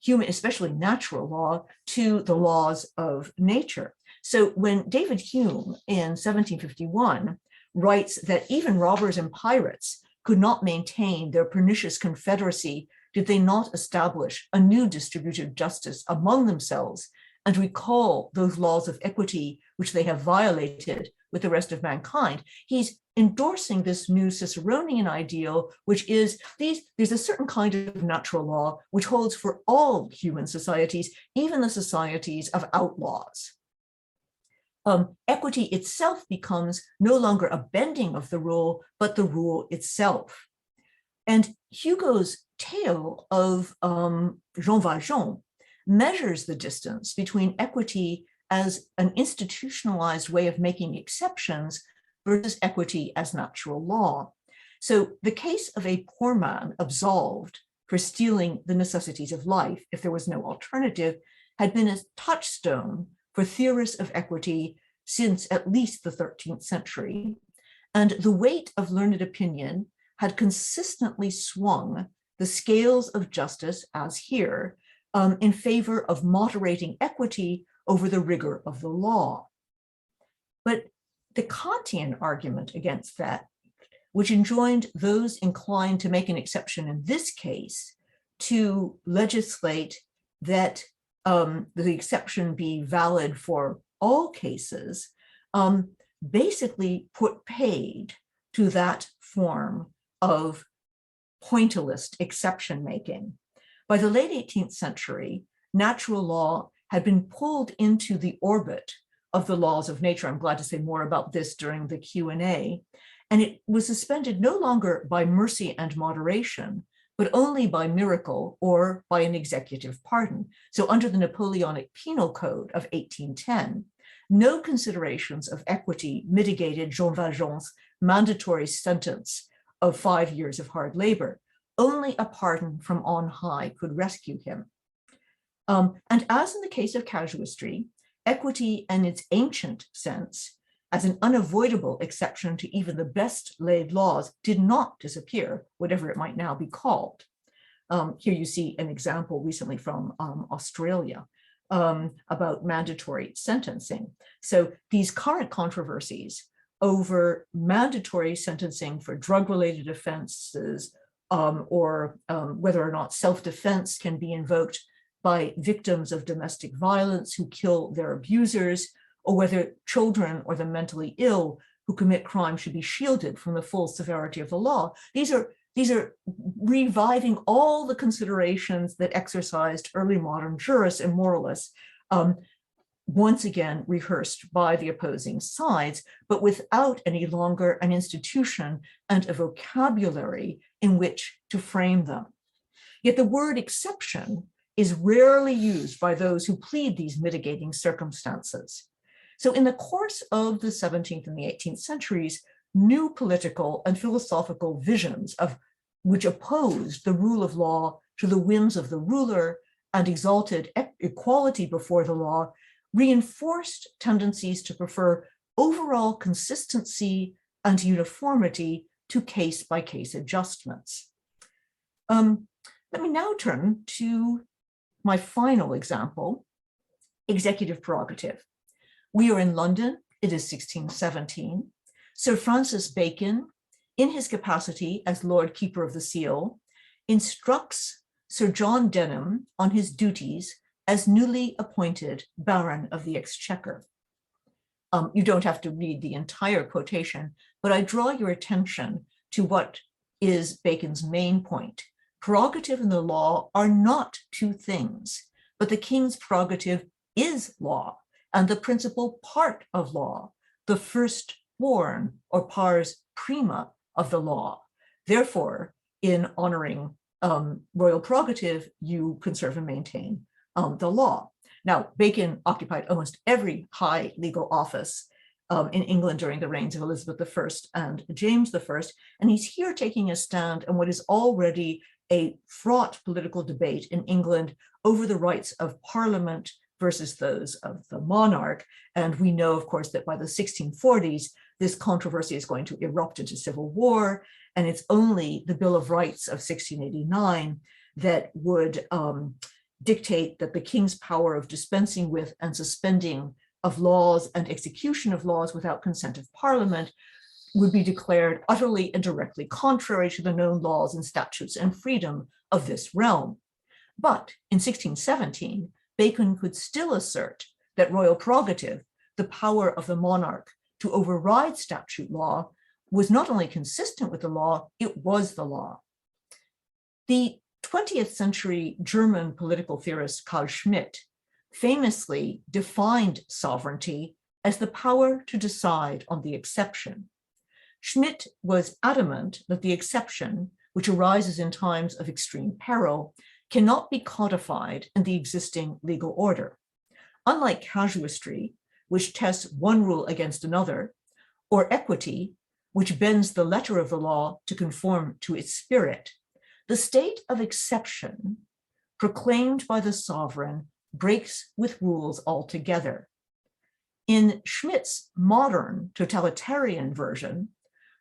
B: especially natural law, to the laws of nature. So when David Hume in 1751 writes that even robbers and pirates could not maintain their pernicious confederacy did they not establish a new distributive justice among themselves and recall those laws of equity which they have violated with the rest of mankind, he's endorsing this new Ciceronian ideal, which is there's a certain kind of natural law which holds for all human societies, even the societies of outlaws. Equity itself becomes no longer a bending of the rule, but the rule itself. And Hugo's tale of Jean Valjean measures the distance between equity as an institutionalized way of making exceptions versus equity as natural law. So the case of a poor man absolved for stealing the necessities of life, if there was no alternative, had been a touchstone for theorists of equity since at least the 13th century. And the weight of learned opinion had consistently swung the scales of justice, as here, in favor of moderating equity over the rigor of the law. But the Kantian argument against that, which enjoined those inclined to make an exception in this case to legislate that the exception be valid for all cases, basically put paid to that form of pointillist exception making. By the late 18th century, natural law had been pulled into the orbit of the laws of nature. I'm glad to say more about this during the Q&A. And it was suspended no longer by mercy and moderation, but only by miracle or by an executive pardon. So under the Napoleonic Penal Code of 1810, no considerations of equity mitigated Jean Valjean's mandatory sentence of 5 years of hard labor. Only a pardon from on high could rescue him. And as in the case of casuistry, equity in its ancient sense, as an unavoidable exception to even the best laid laws, did not disappear, whatever it might now be called. Here you see an example recently from Australia about mandatory sentencing. So these current controversies over mandatory sentencing for drug-related offenses or whether or not self-defense can be invoked by victims of domestic violence who kill their abusers, or whether children or the mentally ill who commit crime should be shielded from the full severity of the law. These are reviving all the considerations that exercised early modern jurists and moralists, once again rehearsed by the opposing sides, but without any longer an institution and a vocabulary in which to frame them. Yet the word exception is rarely used by those who plead these mitigating circumstances. So in the course of the 17th and the 18th centuries, new political and philosophical visions of which opposed the rule of law to the whims of the ruler and exalted equality before the law reinforced tendencies to prefer overall consistency and uniformity to case-by-case adjustments. Let me now turn to my final example, executive prerogative. We are in London, it is 1617. Sir Francis Bacon, in his capacity as Lord Keeper of the Seal, instructs Sir John Denham on his duties as newly appointed Baron of the Exchequer. You don't have to read the entire quotation, but I draw your attention to what is Bacon's main point. Prerogative and the law are not two things, but the king's prerogative is law and the principal part of law, the firstborn or pars prima of the law. Therefore, in honoring royal prerogative, you conserve and maintain the law. Now, Bacon occupied almost every high legal office in England during the reigns of Elizabeth I and James I, and he's here taking a stand on what is already a fraught political debate in England over the rights of Parliament versus those of the monarch. And we know, of course, that by the 1640s, this controversy is going to erupt into civil war, and it's only the Bill of Rights of 1689 that would dictate that the king's power of dispensing with and suspending of laws and execution of laws without consent of Parliament would be declared utterly and directly contrary to the known laws and statutes and freedom of this realm. But in 1617, Bacon could still assert that royal prerogative, the power of the monarch to override statute law, was not only consistent with the law, it was the law. The 20th century German political theorist Carl Schmitt famously defined sovereignty as the power to decide on the exception. Schmitt was adamant that the exception, which arises in times of extreme peril, cannot be codified in the existing legal order. Unlike casuistry, which tests one rule against another, or equity, which bends the letter of the law to conform to its spirit, the state of exception proclaimed by the sovereign breaks with rules altogether. In Schmidt's modern totalitarian version,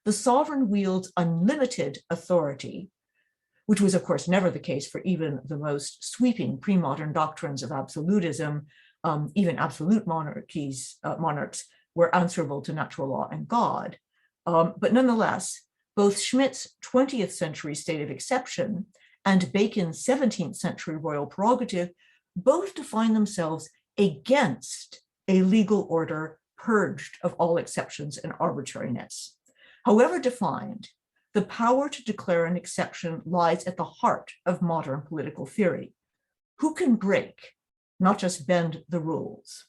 B: the sovereign wields unlimited authority, which was, of course, never the case for even the most sweeping pre-modern doctrines of absolutism. Even absolute monarchs were answerable to natural law and God. But nonetheless, both Schmidt's 20th century state of exception and Bacon's 17th century royal prerogative both define themselves against a legal order purged of all exceptions and arbitrariness. However defined, the power to declare an exception lies at the heart of modern political theory. Who can break, not just bend the rules?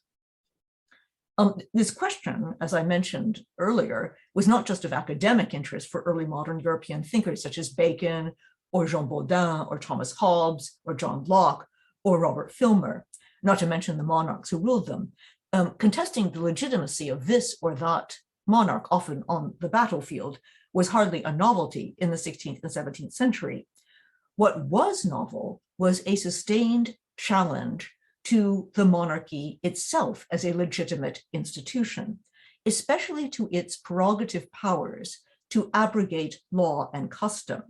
B: This question, as I mentioned earlier, was not just of academic interest for early modern European thinkers such as Bacon or Jean Baudin or Thomas Hobbes or John Locke or Robert Filmer, not to mention the monarchs who ruled them. Contesting the legitimacy of this or that monarch, often on the battlefield, was hardly a novelty in the 16th and 17th century. What was novel was a sustained challenge to the monarchy itself as a legitimate institution, especially to its prerogative powers to abrogate law and custom.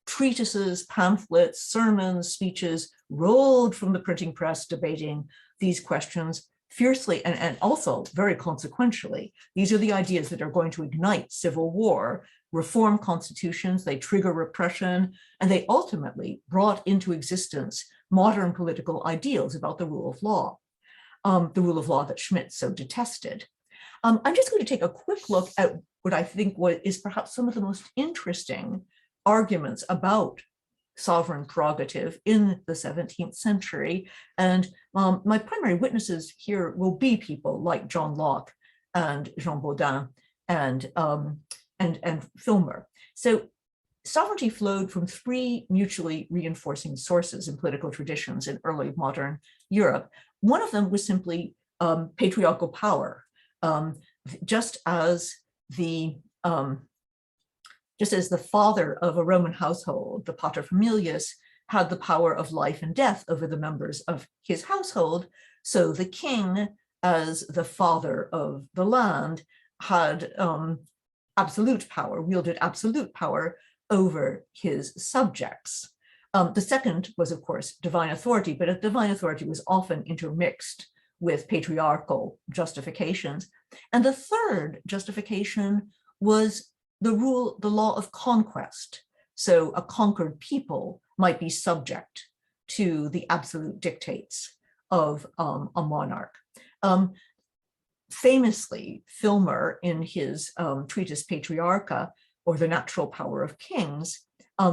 B: Treatises, pamphlets, sermons, speeches rolled from the printing press debating these questions fiercely and also very consequentially. These are the ideas that are going to ignite civil war, reform constitutions, they trigger repression, and they ultimately brought into existence modern political ideals about the rule of law that Schmidt so detested. I'm just going to take a quick look at what I think is perhaps some of the most interesting arguments about sovereign prerogative in the 17th century. And my primary witnesses here will be people like John Locke and Jean Baudin and Filmer. So sovereignty flowed from three mutually reinforcing sources in political traditions in early modern Europe. One of them was simply patriarchal power, just as the father of a Roman household, the paterfamilias, had the power of life and death over the members of his household, so the king, as the father of the land, had absolute power, wielded absolute power over his subjects. The second was, of course, divine authority, but divine authority was often intermixed with patriarchal justifications. And the third justification was the law of conquest. So a conquered people might be subject to the absolute dictates of a monarch. Famously, Filmer, in his treatise Patriarcha, or the natural power of kings,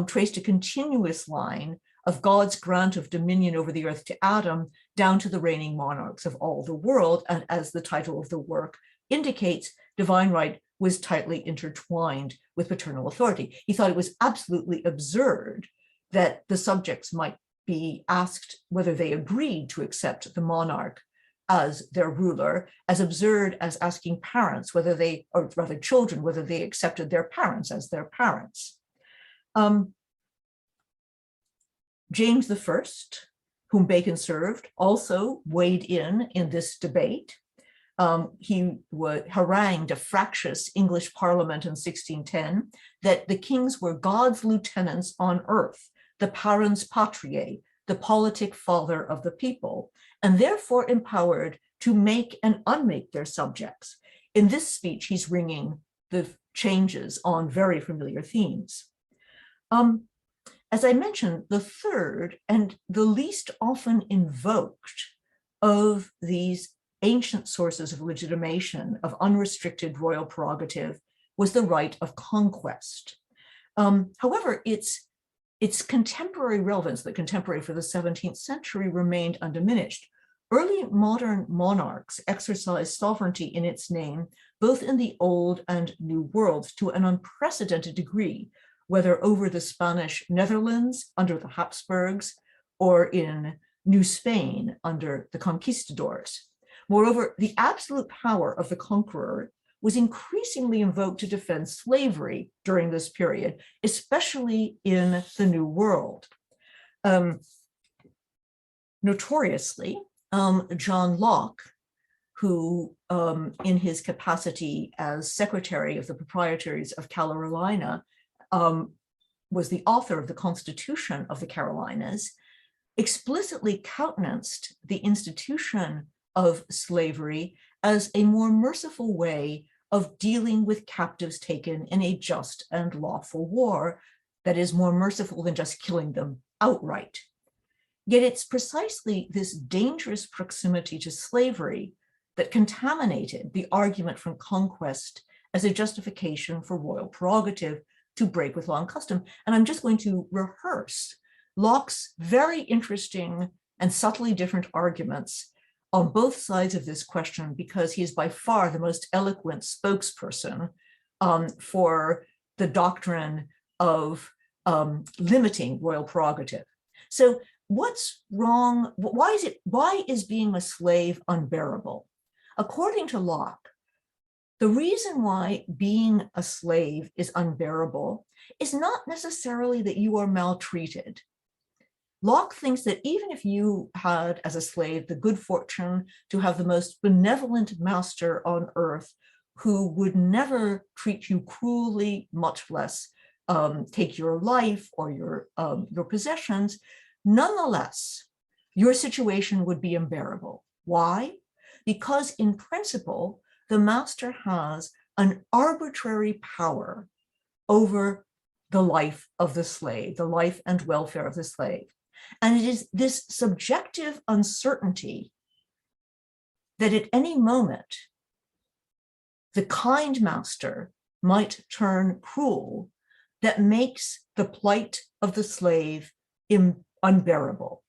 B: traced a continuous line of God's grant of dominion over the earth to Adam down to the reigning monarchs of all the world. And as the title of the work indicates, divine right was tightly intertwined with paternal authority. He thought it was absolutely absurd that the subjects might be asked whether they agreed to accept the monarch as their ruler, as absurd as asking parents whether they, or rather children, whether they accepted their parents as their parents. James I, whom Bacon served, also weighed in this debate. He harangued a fractious English parliament in 1610 that the kings were God's lieutenants on earth, the parens patriae, the politic father of the people, and therefore empowered to make and unmake their subjects. In this speech, he's ringing the changes on very familiar themes. As I mentioned, the third and the least often invoked of these ancient sources of legitimation of unrestricted royal prerogative was the right of conquest. However, its contemporary relevance, the contemporary for the 17th century, remained undiminished. Early modern monarchs exercised sovereignty in its name, both in the Old and New worlds, to an unprecedented degree, whether over the Spanish Netherlands under the Habsburgs or in New Spain under the conquistadors. Moreover, the absolute power of the conqueror was increasingly invoked to defend slavery during this period, especially in the New World. Notoriously, John Locke, who in his capacity as secretary of the Proprietaries of Carolina, was the author of the Constitution of the Carolinas, explicitly countenanced the institution of slavery as a more merciful way of dealing with captives taken in a just and lawful war that is more merciful than just killing them outright. Yet it's precisely this dangerous proximity to slavery that contaminated the argument from Conquest as a justification for royal prerogative to break with law and custom. And I'm just going to rehearse Locke's very interesting and subtly different arguments on both sides of this question, because he is by far the most eloquent spokesperson for the doctrine of limiting royal prerogative. So what's wrong? Why is being a slave unbearable? According to Locke, the reason why being a slave is unbearable is not necessarily that you are maltreated. Locke thinks that even if you had, as a slave, the good fortune to have the most benevolent master on earth who would never treat you cruelly, much less take your life or your possessions, nonetheless, your situation would be unbearable. Why? Because in principle, the master has an arbitrary power over the life of the slave, the life and welfare of the slave. And it is this subjective uncertainty that at any moment, the kind master might turn cruel that makes the plight of the slave unbearable,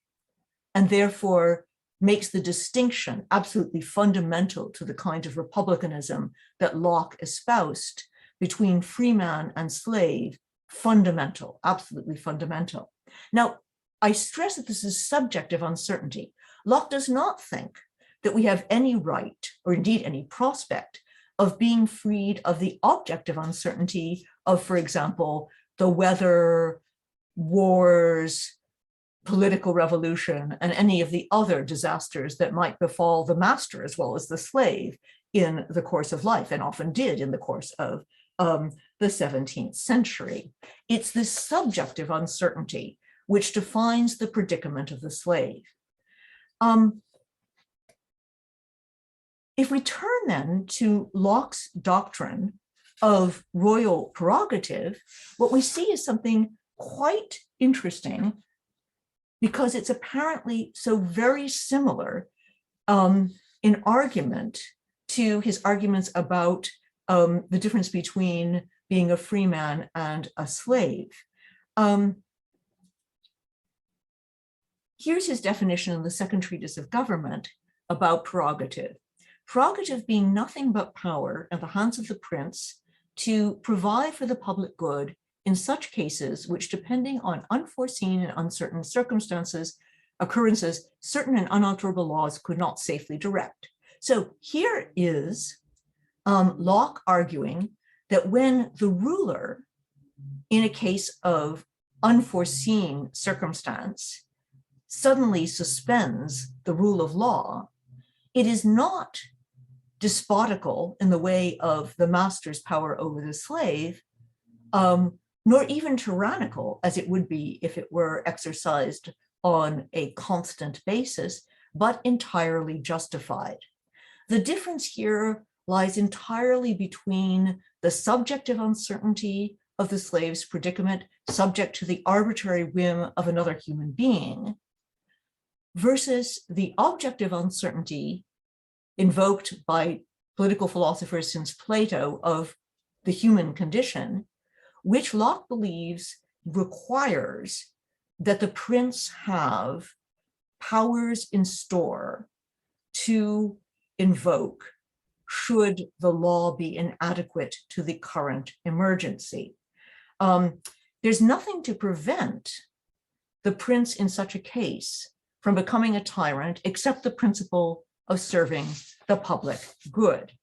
B: and therefore makes the distinction absolutely fundamental to the kind of republicanism that Locke espoused between freeman and slave fundamental, absolutely fundamental. Now, I stress that this is subjective uncertainty. Locke does not think that we have any right, or indeed any prospect, of being freed of the objective uncertainty of, for example, the weather, wars, political revolution, and any of the other disasters that might befall the master as well as the slave in the course of life, and often did in the course of the 17th century. It's this subjective uncertainty which defines the predicament of the slave. If we turn then to Locke's doctrine of royal prerogative, what we see is something quite interesting, because it's apparently so very similar in argument to his arguments about the difference between being a free man and a slave. Here's his definition in the second treatise of government about prerogative. Prerogative being nothing but power in the hands of the prince to provide for the public good in such cases which, depending on unforeseen and uncertain circumstances, occurrences, certain and unalterable laws could not safely direct. So here is Locke arguing that when the ruler, in a case of unforeseen circumstance, suddenly suspends the rule of law, it is not despotical in the way of the master's power over the slave, nor even tyrannical as it would be if it were exercised on a constant basis, but entirely justified. The difference here lies entirely between the subjective uncertainty of the slave's predicament, subject to the arbitrary whim of another human being, versus the objective uncertainty invoked by political philosophers since Plato of the human condition, which Locke believes requires that the prince have powers in store to invoke should the law be inadequate to the current emergency. There's nothing to prevent the prince in such a case from becoming a tyrant except the principle of serving the public good.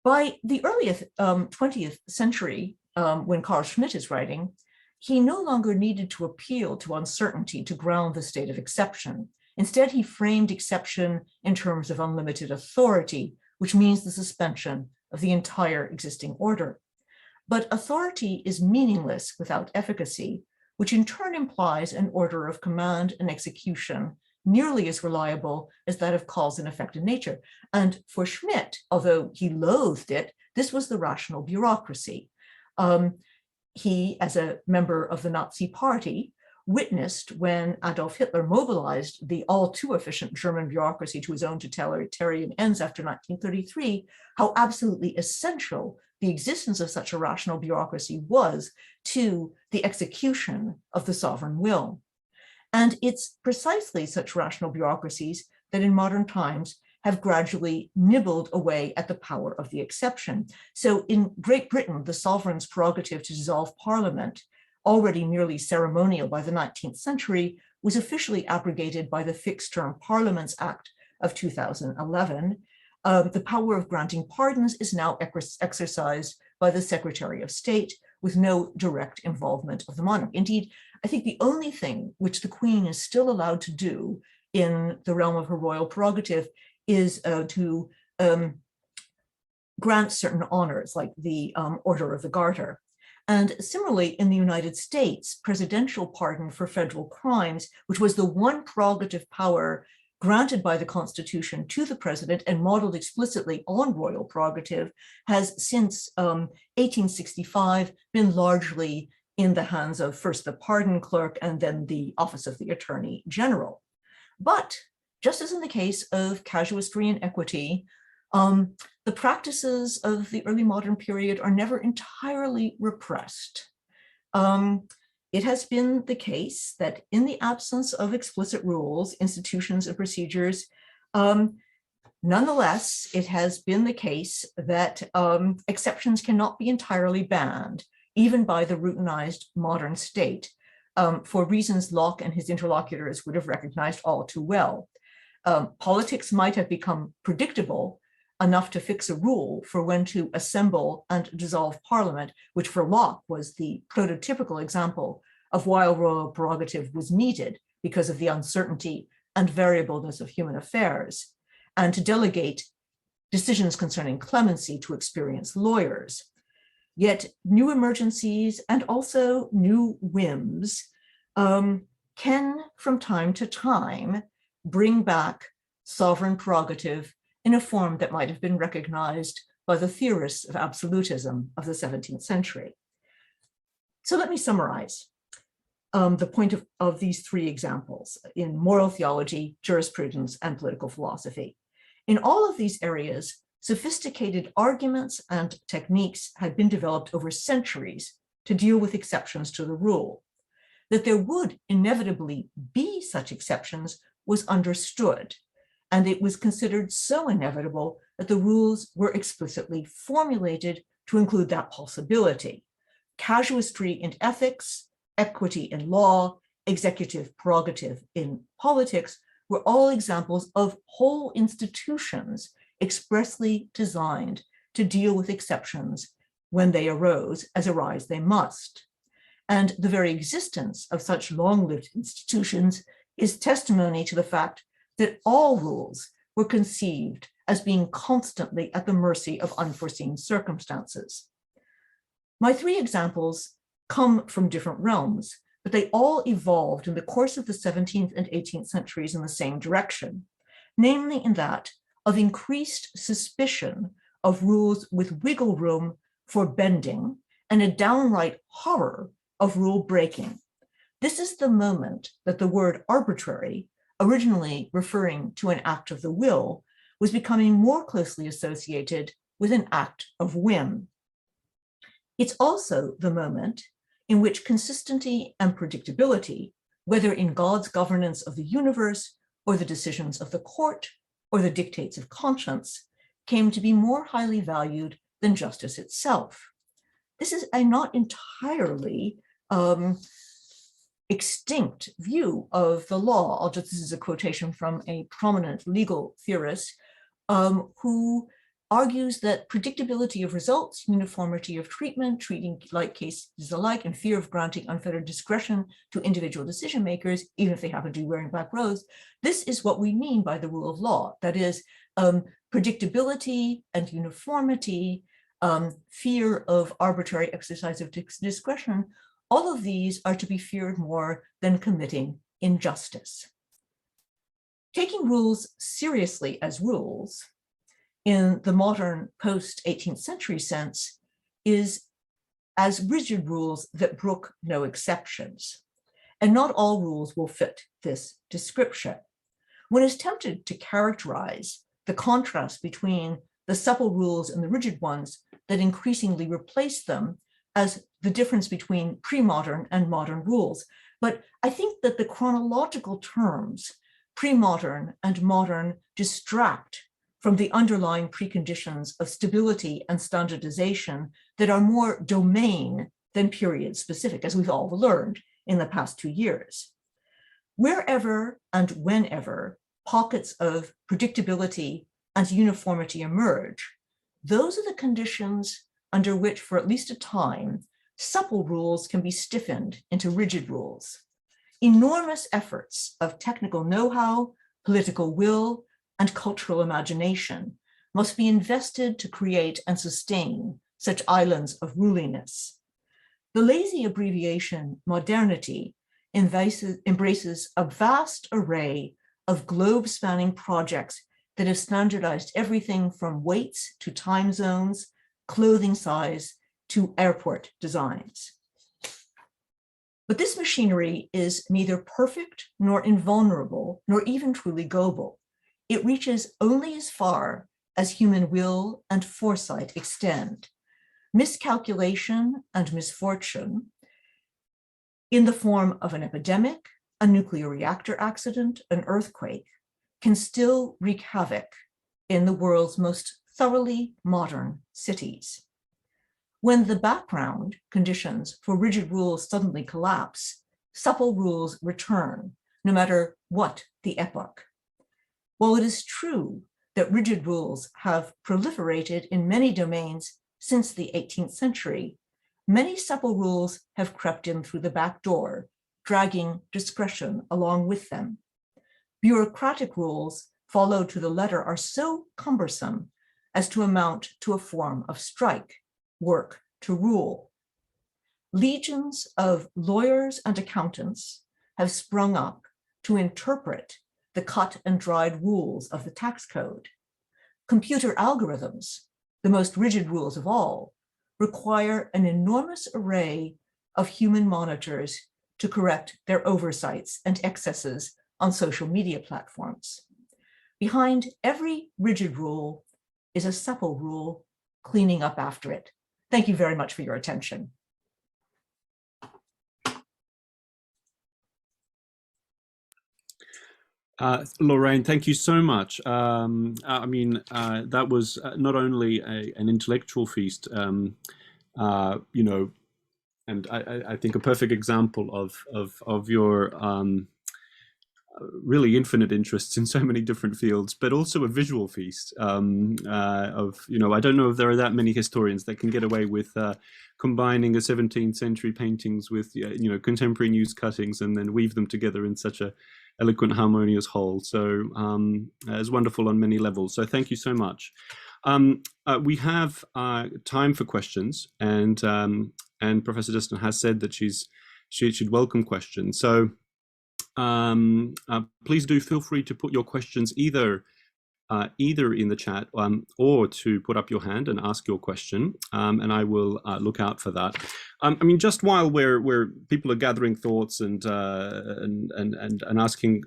B: By the early 20th century, when Carl Schmitt is writing, he no longer needed to appeal to uncertainty to ground the state of exception. Instead, he framed exception in terms of unlimited authority, which means the suspension of the entire existing order. But authority is meaningless without efficacy, which in turn implies an order of command and execution nearly as reliable as that of cause and effect in nature. And for Schmitt, although he loathed it, this was the rational bureaucracy. He, as a member of the Nazi Party, witnessed when Adolf Hitler mobilized the all too efficient German bureaucracy to his own totalitarian ends after 1933, how absolutely essential the existence of such a rational bureaucracy was to the execution of the sovereign will. And it's precisely such rational bureaucracies that in modern times have gradually nibbled away at the power of the exception. So in Great Britain, the sovereign's prerogative to dissolve parliament, already merely ceremonial by the 19th century, was officially abrogated by the Fixed Term Parliaments Act of 2011. The power of granting pardons is now exercised by the Secretary of State with no direct involvement of the monarch. Indeed, I think the only thing which the Queen is still allowed to do in the realm of her royal prerogative is to grant certain honors, like the Order of the Garter. And similarly, in the United States, presidential pardon for federal crimes, which was the one prerogative power granted by the Constitution to the president and modeled explicitly on royal prerogative, has since 1865 been largely in the hands of first the pardon clerk and then the Office of the Attorney General. But just as in the case of casuistry and equity, the practices of the early modern period are never entirely repressed. It has been the case that in the absence of explicit rules, institutions, and procedures, nonetheless, it has been the case that exceptions cannot be entirely banned, even by the routinized modern state, for reasons Locke and his interlocutors would have recognized all too well. Politics might have become predictable enough to fix a rule for when to assemble and dissolve parliament, which for Locke was the prototypical example of why royal prerogative was needed because of the uncertainty and variableness of human affairs, and to delegate decisions concerning clemency to experienced lawyers. Yet new emergencies and also new whims can, from time to time, bring back sovereign prerogative in a form that might have been recognized by the theorists of absolutism of the 17th century. So let me summarize the point of these three examples in moral theology, jurisprudence, and political philosophy. In all of these areas, sophisticated arguments and techniques had been developed over centuries to deal with exceptions to the rule. That there would inevitably be such exceptions was understood, and it was considered so inevitable that the rules were explicitly formulated to include that possibility. Casuistry in ethics, equity in law, executive prerogative in politics were all examples of whole institutions expressly designed to deal with exceptions when they arose, as arise they must. And the very existence of such long-lived institutions is testimony to the fact that all rules were conceived as being constantly at the mercy of unforeseen circumstances. My three examples come from different realms, but they all evolved in the course of the 17th and 18th centuries in the same direction, namely in that of increased suspicion of rules with wiggle room for bending and a downright horror of rule breaking. This is the moment that the word arbitrary, originally referring to an act of the will, was becoming more closely associated with an act of whim. It's also the moment in which consistency and predictability, whether in God's governance of the universe or the decisions of the court or the dictates of conscience, came to be more highly valued than justice itself. This is a not entirely extinct view of the law. This is a quotation from a prominent legal theorist who argues that predictability of results, uniformity of treatment, treating like cases alike, and fear of granting unfettered discretion to individual decision makers, even if they happen to be wearing black robes, this is what we mean by the rule of law. That is, predictability and uniformity, fear of arbitrary exercise of discretion, all of these are to be feared more than committing injustice. Taking rules seriously as rules, in the modern post-18th century sense, is as rigid rules that brook no exceptions. And not all rules will fit this description. One is tempted to characterize the contrast between the supple rules and the rigid ones that increasingly replace them as the difference between pre-modern and modern rules. But I think that the chronological terms, pre-modern and modern, distract from the underlying preconditions of stability and standardization that are more domain than period specific, as we've all learned in the past 2 years. Wherever and whenever pockets of predictability and uniformity emerge, those are the conditions under which, for at least a time, supple rules can be stiffened into rigid rules. Enormous efforts of technical know-how, political will, and cultural imagination must be invested to create and sustain such islands of ruliness. The lazy abbreviation modernity embraces a vast array of globe-spanning projects that have standardized everything from weights to time zones, clothing size to airport designs. But this machinery is neither perfect nor invulnerable, nor even truly global. It reaches only as far as human will and foresight extend. Miscalculation and misfortune, in the form of an epidemic, a nuclear reactor accident, an earthquake, can still wreak havoc in the world's most thoroughly modern cities. When the background conditions for rigid rules suddenly collapse, supple rules return, no matter what the epoch. While it is true that rigid rules have proliferated in many domains since the 18th century, many supple rules have crept in through the back door, dragging discretion along with them. Bureaucratic rules followed to the letter are so cumbersome as to amount to a form of strike, work to rule. Legions of lawyers and accountants have sprung up to interpret the cut and dried rules of the tax code. Computer algorithms, the most rigid rules of all, require an enormous array of human monitors to correct their oversights and excesses on social media platforms. Behind every rigid rule is a supple rule cleaning up after it. Thank you very much for your attention.
A: Lorraine, thank you so much. That was not only an intellectual feast, you know, and I think a perfect example of your really infinite interests in so many different fields, but also a visual feast of, you know, I don't know if there are that many historians that can get away with combining a 17th century paintings with, you know, contemporary news cuttings and then weave them together in such a eloquent, harmonious whole. So it's wonderful on many levels. So thank you so much. We have time for questions, and Professor Dustin has said that she'd welcome questions. So please do feel free to put your questions either in the chat or to put up your hand and ask your question, and I will look out for that. I mean, just while where people are gathering thoughts and asking,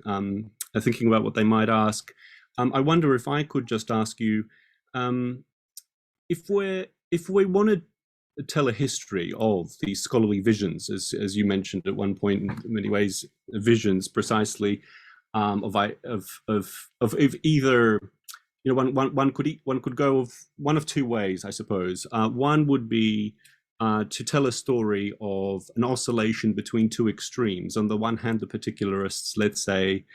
A: thinking about what they might ask, I wonder if I could just ask you, if we want to tell a history of these scholarly visions, as you mentioned at one point, in many ways, visions precisely of either, you know, one could go of one of two ways, I suppose. One would be to tell a story of an oscillation between two extremes. On the one hand, the particularists, let's say,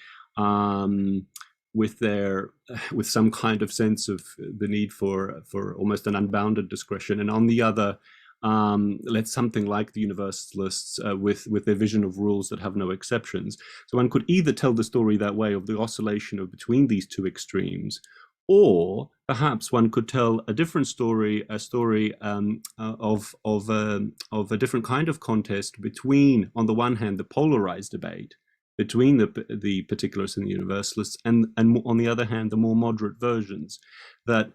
A: with some kind of sense of the need for almost an unbounded discretion, and on the other, let something like the universalists with their vision of rules that have no exceptions. So one could either tell the story that way, of the oscillation of between these two extremes, or perhaps one could tell a different story, a story of a different kind of contest between, on the one hand, the polarized debate between the particularists and the universalists, and on the other hand, the more moderate versions that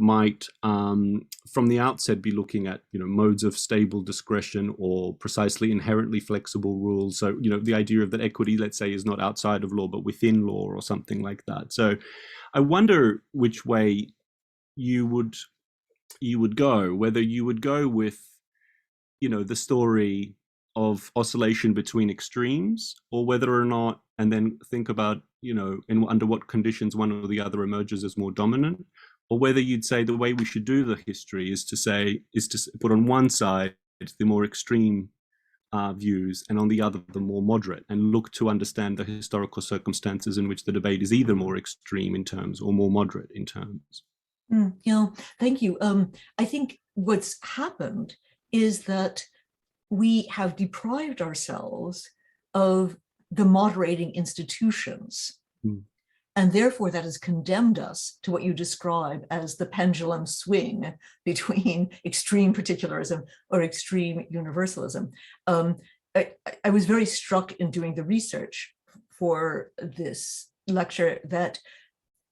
A: might from the outset be looking at modes of stable discretion or precisely inherently flexible rules. So the idea of that equity, let's say, is not outside of law but within law, or something like that. So I wonder which way you would go, whether you would go with the story of oscillation between extremes, or whether or not, and then think about under what conditions one or the other emerges as more dominant, or whether you'd say the way we should do the history is to put on one side the more extreme views, and on the other the more moderate, and look to understand the historical circumstances in which the debate is either more extreme in terms or more moderate in terms.
B: Thank you. I think what's happened is that we have deprived ourselves of the moderating institutions. And therefore that has condemned us to what you describe as the pendulum swing between extreme particularism or extreme universalism. I was very struck in doing the research for this lecture that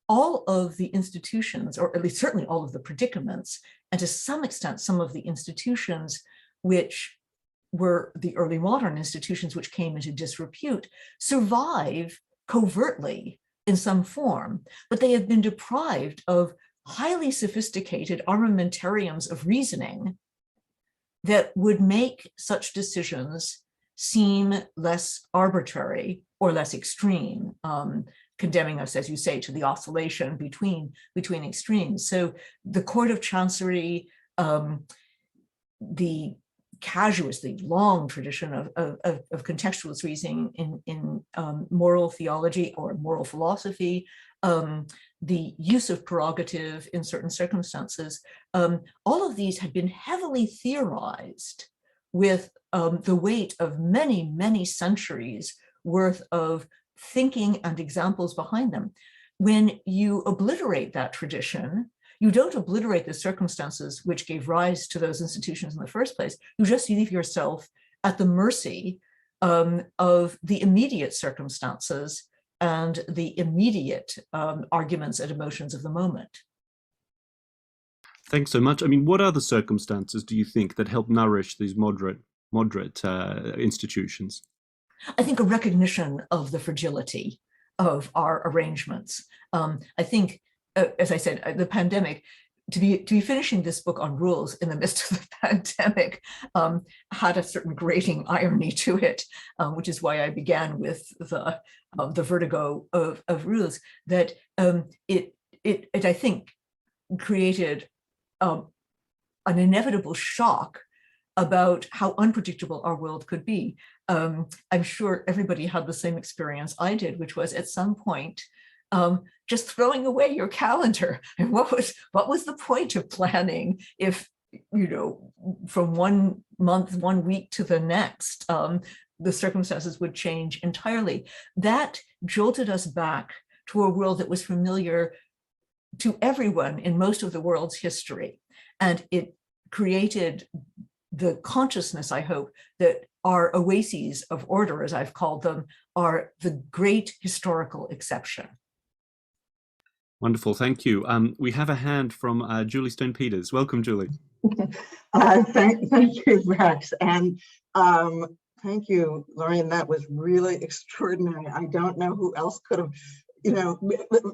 B: all of the institutions, or at least certainly all of the predicaments, and to some extent some of the institutions which were the early modern institutions which came into disrepute, survive covertly in some form, but they have been deprived of highly sophisticated armamentariums of reasoning that would make such decisions seem less arbitrary or less extreme, condemning us, as you say, to the oscillation between extremes. So the Court of Chancery, the casuist, the long tradition of contextualist reasoning in moral theology or moral philosophy, the use of prerogative in certain circumstances, all of these had been heavily theorized with the weight of many, many centuries worth of thinking and examples behind them. When you obliterate that tradition, you don't obliterate the circumstances which gave rise to those institutions in the first place. You just leave yourself at the mercy of the immediate circumstances and the immediate arguments and emotions of the moment.
A: Thanks so much. I mean, what other circumstances do you think that help nourish these moderate institutions?
B: I think a recognition of the fragility of our arrangements. I think, as I said, the pandemic, to be finishing this book on rules in the midst of the pandemic had a certain grating irony to it, which is why I began with the vertigo of rules, that it I think created an inevitable shock about how unpredictable our world could be. I'm sure everybody had the same experience I did, which was at some point just throwing away your calendar. And what was the point of planning if, from one month, 1 week to the next, the circumstances would change entirely? That jolted us back to a world that was familiar to everyone in most of the world's history. And it created the consciousness, I hope, that our oases of order, as I've called them, are the great historical exception.
A: Wonderful, thank you. We have a hand from Julie Stone-Peters. Welcome, Julie.
C: Thank you, Max, and thank you, Lorraine. That was really extraordinary. I don't know who else could have,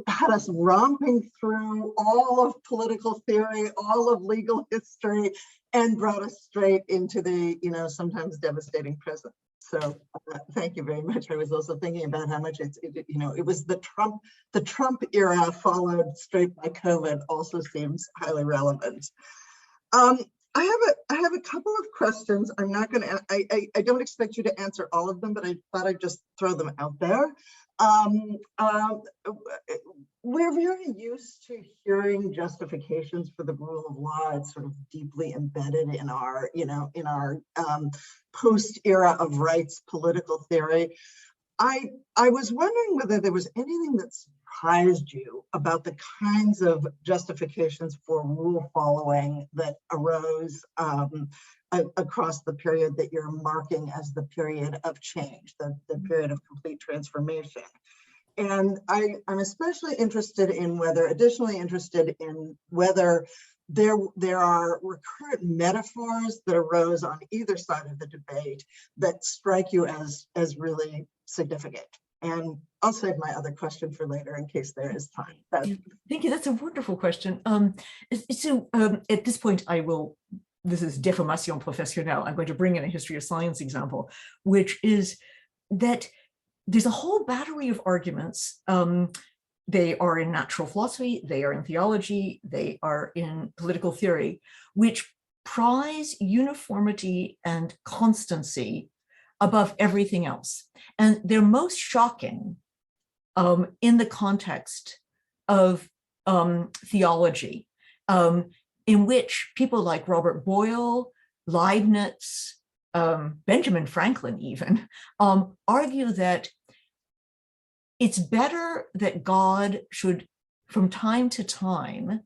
C: had us romping through all of political theory, all of legal history, and brought us straight into the, sometimes devastating present. So thank you very much. I was also thinking about how much it was the Trump era followed straight by COVID also seems highly relevant. I have a couple of questions. I'm not going to, I don't expect you to answer all of them, but I thought I'd just throw them out there. We're very used to hearing justifications for the rule of law. It's sort of deeply embedded in our, in our post-era of rights political theory. I was wondering whether there was anything that surprised you about the kinds of justifications for rule following that arose across the period that you're marking as the period of change, the period of complete transformation. And I'm especially interested in additionally interested in whether there are recurrent metaphors that arose on either side of the debate that strike you as really significant. And I'll save my other question for later in case there is time.
B: Thank you. That's a wonderful question. So at this point, this is deformation professionnelle. I'm going to bring in a history of science example, which is that there's a whole battery of arguments. They are in natural philosophy, they are in theology, they are in political theory, which prize uniformity and constancy above everything else. And they're most shocking in the context of theology, in which people like Robert Boyle, Leibniz, Benjamin Franklin even, argue that it's better that God should, from time to time,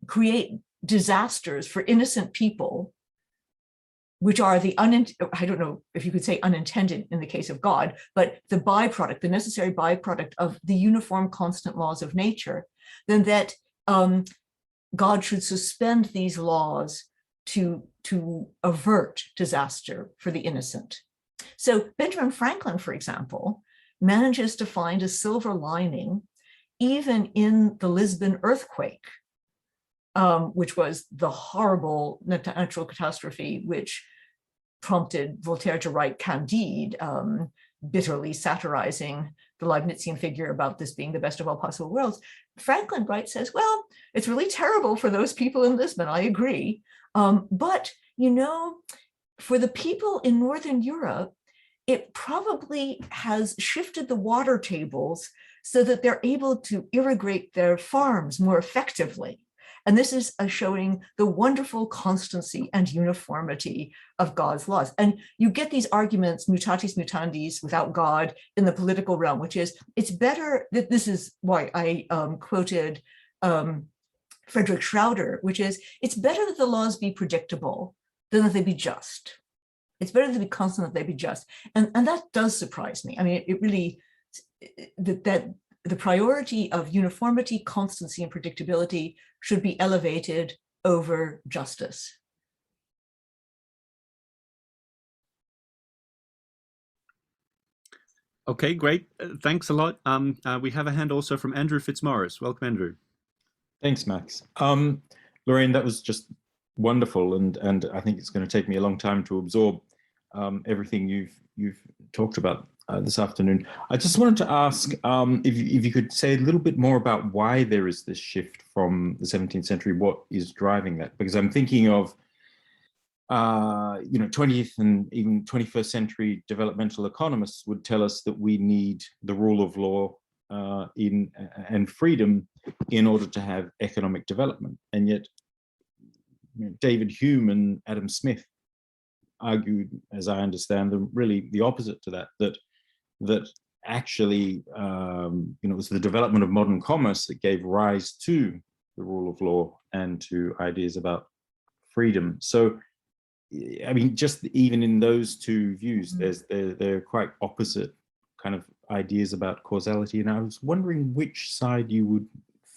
B: create disasters for innocent people, which are the I don't know if you could say unintended in the case of God, but the byproduct, the necessary byproduct of the uniform constant laws of nature, than that God should suspend these laws to avert disaster for the innocent. So Benjamin Franklin, for example, manages to find a silver lining even in the Lisbon earthquake, which was the horrible natural catastrophe which prompted Voltaire to write Candide, bitterly satirizing the Leibnizian figure about this being the best of all possible worlds. Franklin says, well, it's really terrible for those people in Lisbon, I agree. But, for the people in Northern Europe, it probably has shifted the water tables so that they're able to irrigate their farms more effectively. And this is showing the wonderful constancy and uniformity of God's laws. And you get these arguments, mutatis mutandis, without God, in the political realm, which is, it's better that this is why I quoted Frederick Schroeder, which is, it's better that the laws be predictable than that they be just. It's better to be constant than they be just. And that does surprise me. I mean, it really, that the priority of uniformity, constancy, and predictability should be elevated over justice.
A: Okay, great. Thanks a lot. We have a hand also from Andrew Fitzmaurice. Welcome, Andrew.
D: Thanks, Max. Lorraine, that was just wonderful, and I think it's going to take me a long time to absorb everything you've talked about this afternoon. I just wanted to ask if you could say a little bit more about why there is this shift from the 17th century. What is driving that? Because I'm thinking of 20th and even 21st century developmental economists would tell us that we need the rule of law and freedom in order to have economic development, and yet David Hume and Adam Smith argued, as I understand them, really the opposite to that actually it was the development of modern commerce that gave rise to the rule of law and to ideas about freedom. So I mean, just even in those two views, they're quite opposite kind of ideas about causality, and I was wondering which side you would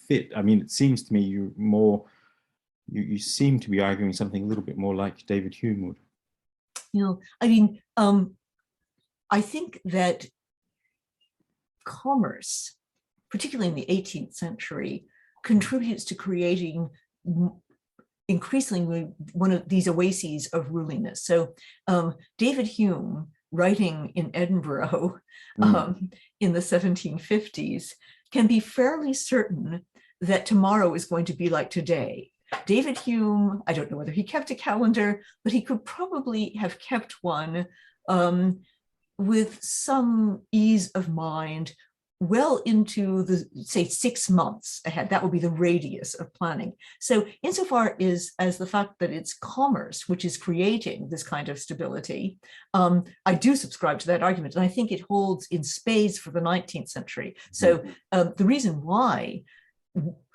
D: fit. I mean, it seems to me you seem to be arguing something a little bit more like David Hume would.
B: I mean, I think that commerce, particularly in the 18th century, contributes to creating increasingly one of these oases of ruliness. So David Hume, writing in Edinburgh in the 1750s, can be fairly certain that tomorrow is going to be like today. David Hume, I don't know whether he kept a calendar, but he could probably have kept one with some ease of mind well into the, say, 6 months ahead. That would be the radius of planning. So insofar as the fact that it's commerce which is creating this kind of stability, I do subscribe to that argument, and I think it holds in spades for the 19th century. So the reason why,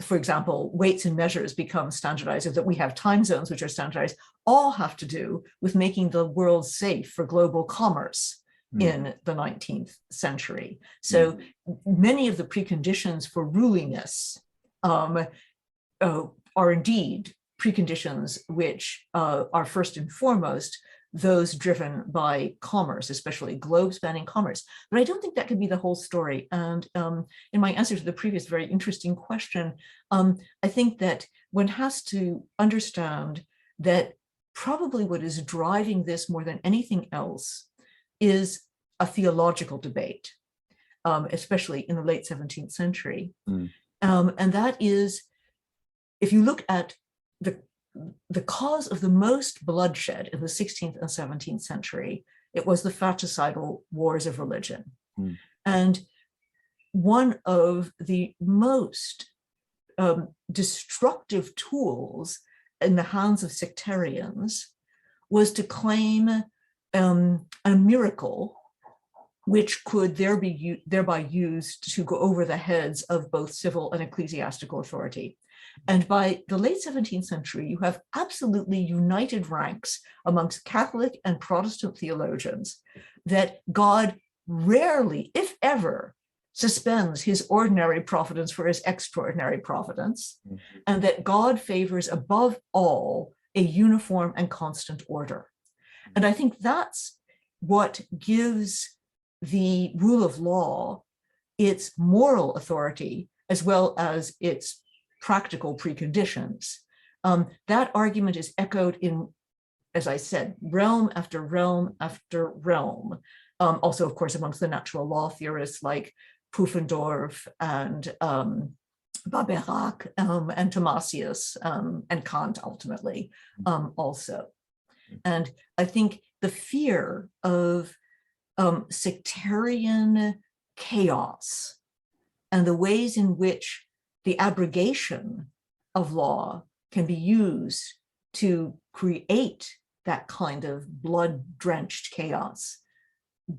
B: for example, weights and measures become standardized, or that we have time zones which are standardized, all have to do with making the world safe for global commerce in the 19th century. So many of the preconditions for ruliness are indeed preconditions which are first and foremost those driven by commerce, especially globe-spanning commerce. But I don't think that could be the whole story. And in my answer to the previous very interesting question, I think that one has to understand that probably what is driving this more than anything else is a theological debate, especially in the late 17th century. And that is, if you look at the cause of the most bloodshed in the 16th and 17th century, it was the Faticidal wars of religion. And one of the most destructive tools in the hands of sectarians was to claim a miracle which could thereby used to go over the heads of both civil and ecclesiastical authority. And by the late 17th century, you have absolutely united ranks amongst Catholic and Protestant theologians that God rarely, if ever, suspends his ordinary providence for his extraordinary providence, and that God favors above all a uniform and constant order. And I think that's what gives the rule of law its moral authority as well as its practical preconditions. That argument is echoed in, as I said, realm after realm after realm. Also, of course, amongst the natural law theorists like Pufendorf and Baberac and Thomasius and Kant ultimately also. And I think the fear of sectarian chaos and the ways in which the abrogation of law can be used to create that kind of blood-drenched chaos,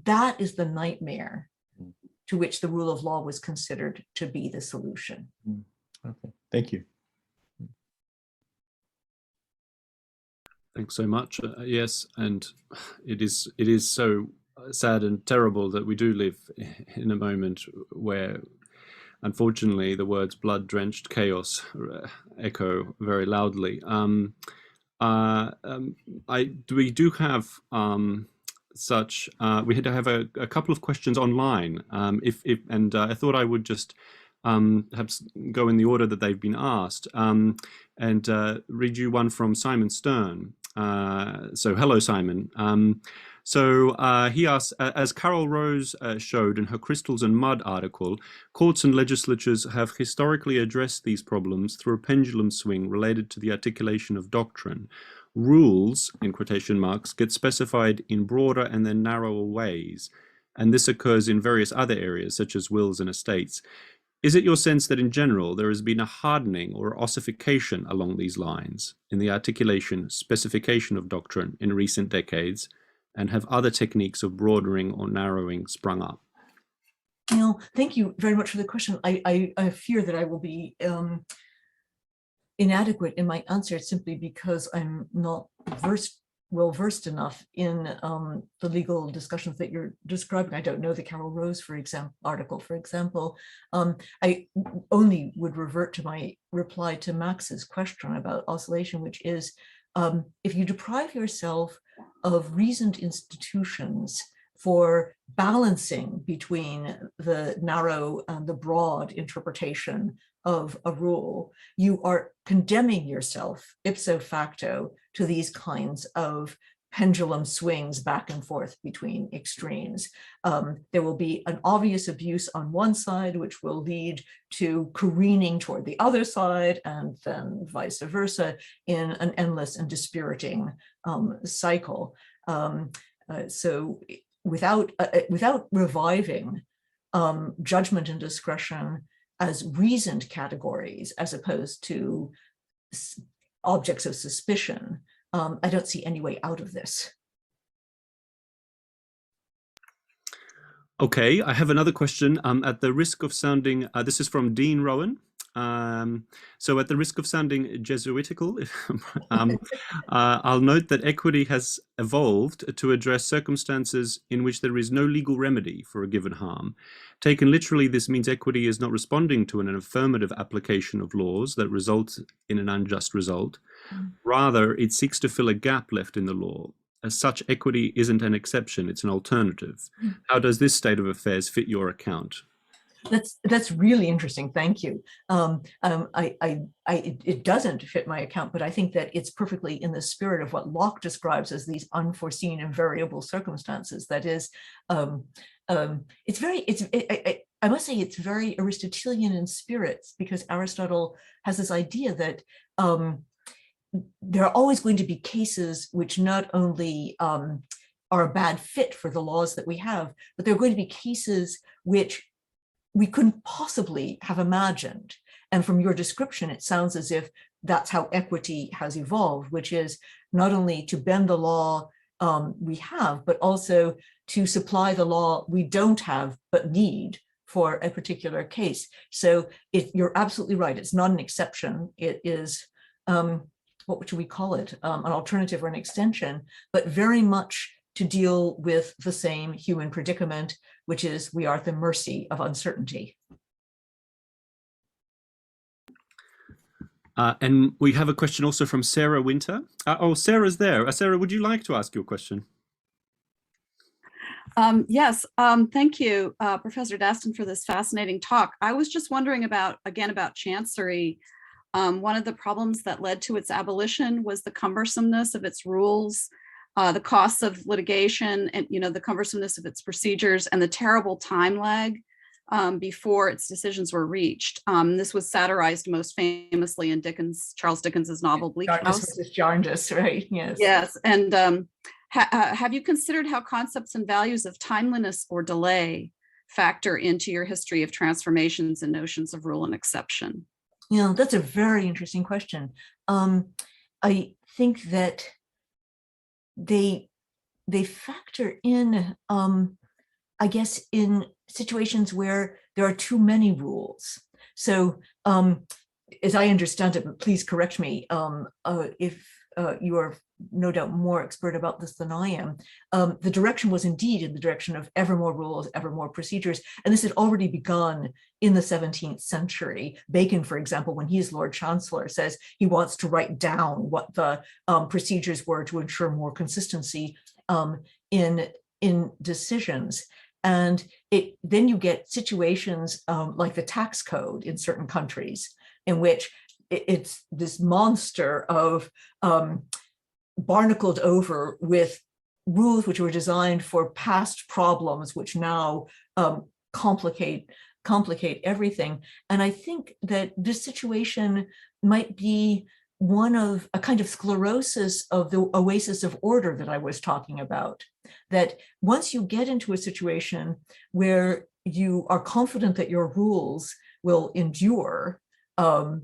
B: that is the nightmare to which the rule of law was considered to be the solution.
D: Okay, thank you.
A: Thanks so much. Yes, and it is so sad and terrible that we do live in a moment where, unfortunately, the words blood-drenched chaos echo very loudly. We do have we had to have a couple of questions online. I thought I would just perhaps go in the order that they've been asked, and read you one from Simon Stern. So hello, Simon. He asks, as Carol Rose showed in her Crystals and Mud article, courts and legislatures have historically addressed these problems through a pendulum swing related to the articulation of doctrine. Rules, in quotation marks, get specified in broader and then narrower ways, and this occurs in various other areas, such as wills and estates. Is it your sense that in general there has been a hardening or ossification along these lines in the articulation, specification of doctrine in recent decades, and have other techniques of broadening or narrowing sprung up?
B: Thank you very much for the question. I fear that I will be inadequate in my answer simply because I'm not well-versed enough in the legal discussions that you're describing. I don't know the Carol Rose, article, for example. I only would revert to my reply to Max's question about oscillation, which is, if you deprive yourself of reasoned institutions for balancing between the narrow and the broad interpretation of a rule, you are condemning yourself ipso facto to these kinds of pendulum swings back and forth between extremes. There will be an obvious abuse on one side, which will lead to careening toward the other side, and then vice versa in an endless and dispiriting cycle. So without reviving judgment and discretion as reasoned categories, as opposed to objects of suspicion, I don't see any way out of this.
A: Okay, I have another question. At the risk of sounding, this is from Dean Rowan. So at the risk of sounding Jesuitical, I'll note that equity has evolved to address circumstances in which there is no legal remedy for a given harm. Taken literally, this means equity is not responding to an affirmative application of laws that results in an unjust result. Rather, it seeks to fill a gap left in the law. As such, equity isn't an exception, it's an alternative. How does this state of affairs fit your account?
B: That's really interesting. Thank you. It doesn't fit my account, but I think that it's perfectly in the spirit of what Locke describes as these unforeseen and variable circumstances. That is, it's very, I must say it's very Aristotelian in spirits, because Aristotle has this idea that there are always going to be cases which not only are a bad fit for the laws that we have, but there are going to be cases which we couldn't possibly have imagined. And from your description, it sounds as if that's how equity has evolved, which is not only to bend the law we have, but also to supply the law we don't have but need for a particular case. So you're absolutely right. It's not an exception. It is, what should we call it? An alternative or an extension, but very much to deal with the same human predicament, which is we are at the mercy of uncertainty.
A: And we have a question also from Sarah Winter. Oh, Sarah's there. Sarah, would you like to ask your question?
E: Yes, thank you, Professor Daston, for this fascinating talk. I was just wondering about Chancery. One of the problems that led to its abolition was the cumbersomeness of its rules, the costs of litigation, and the cumbersomeness of its procedures, and the terrible time lag before its decisions were reached. This was satirized most famously in Charles Dickens's novel Bleak House.
B: Jarndyce, right? Yes.
E: Yes, and have you considered how concepts and values of timeliness or delay factor into your history of transformations and notions of rule and exception?
B: Yeah, that's a very interesting question. I think that they factor in, I guess, in situations where there are too many rules. So as I understand it, but please correct me if you are no doubt more expert about this than I am, the direction was indeed in the direction of ever more rules, ever more procedures. And this had already begun in the 17th century. Bacon, for example, when he's Lord Chancellor, says he wants to write down what the procedures were to ensure more consistency in decisions. And then you get situations like the tax code in certain countries, in which it's this monster of barnacled over with rules which were designed for past problems, which now complicate everything. And I think that this situation might be one of a kind of sclerosis of the oasis of order that I was talking about. That once you get into a situation where you are confident that your rules will endure, no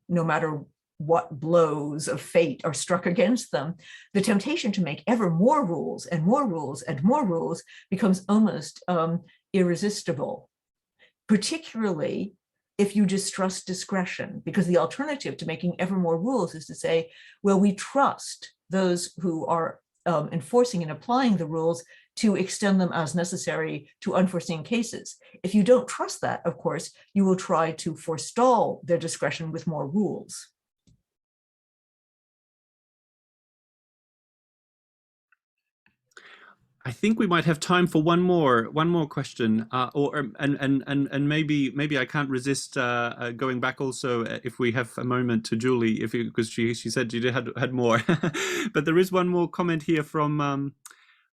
B: matter what blows of fate are struck against them, the temptation to make ever more rules and more rules and more rules becomes almost irresistible, particularly if you distrust discretion, because the alternative to making ever more rules is to say, well, we trust those who are enforcing and applying the rules to extend them as necessary to unforeseen cases. If you don't trust that, of course, you will try to forestall their discretion with more rules.
A: I think we might have time for one more question, and maybe I can't resist going back also if we have a moment to Julie, because she said you had more, but there is one more comment here from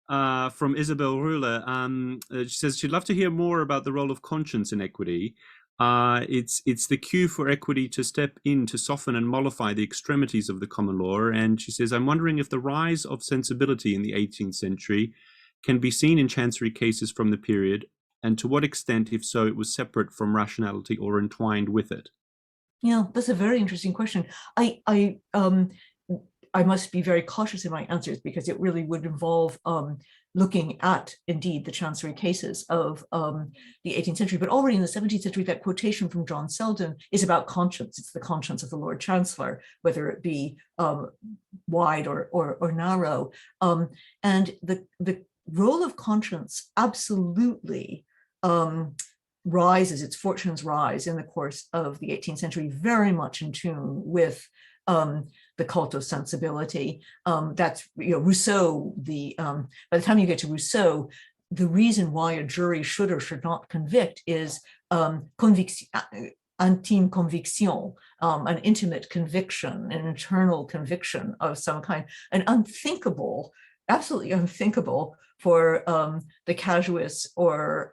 A: Isabel Ruler. She says she'd love to hear more about the role of conscience in equity. It's the cue for equity to step in to soften and mollify the extremities of the common law. And she says, I'm wondering if the rise of sensibility in the 18th century can be seen in chancery cases from the period, and to what extent, if so, it was separate from rationality or entwined with it.
B: Yeah, that's a very interesting question. I must be very cautious in my answers because it really would involve looking at, indeed, the chancery cases of the 18th century. But already in the 17th century, that quotation from John Selden is about conscience. It's the conscience of the Lord Chancellor, whether it be wide or narrow. And the role of conscience absolutely rises, its fortunes rise in the course of the 18th century, very much in tune with the cult of sensibility. That's, Rousseau, by the time you get to Rousseau, the reason why a jury should or should not convict is intime conviction, an intimate conviction, an internal conviction of some kind, an unthinkable, absolutely unthinkable for the casuists or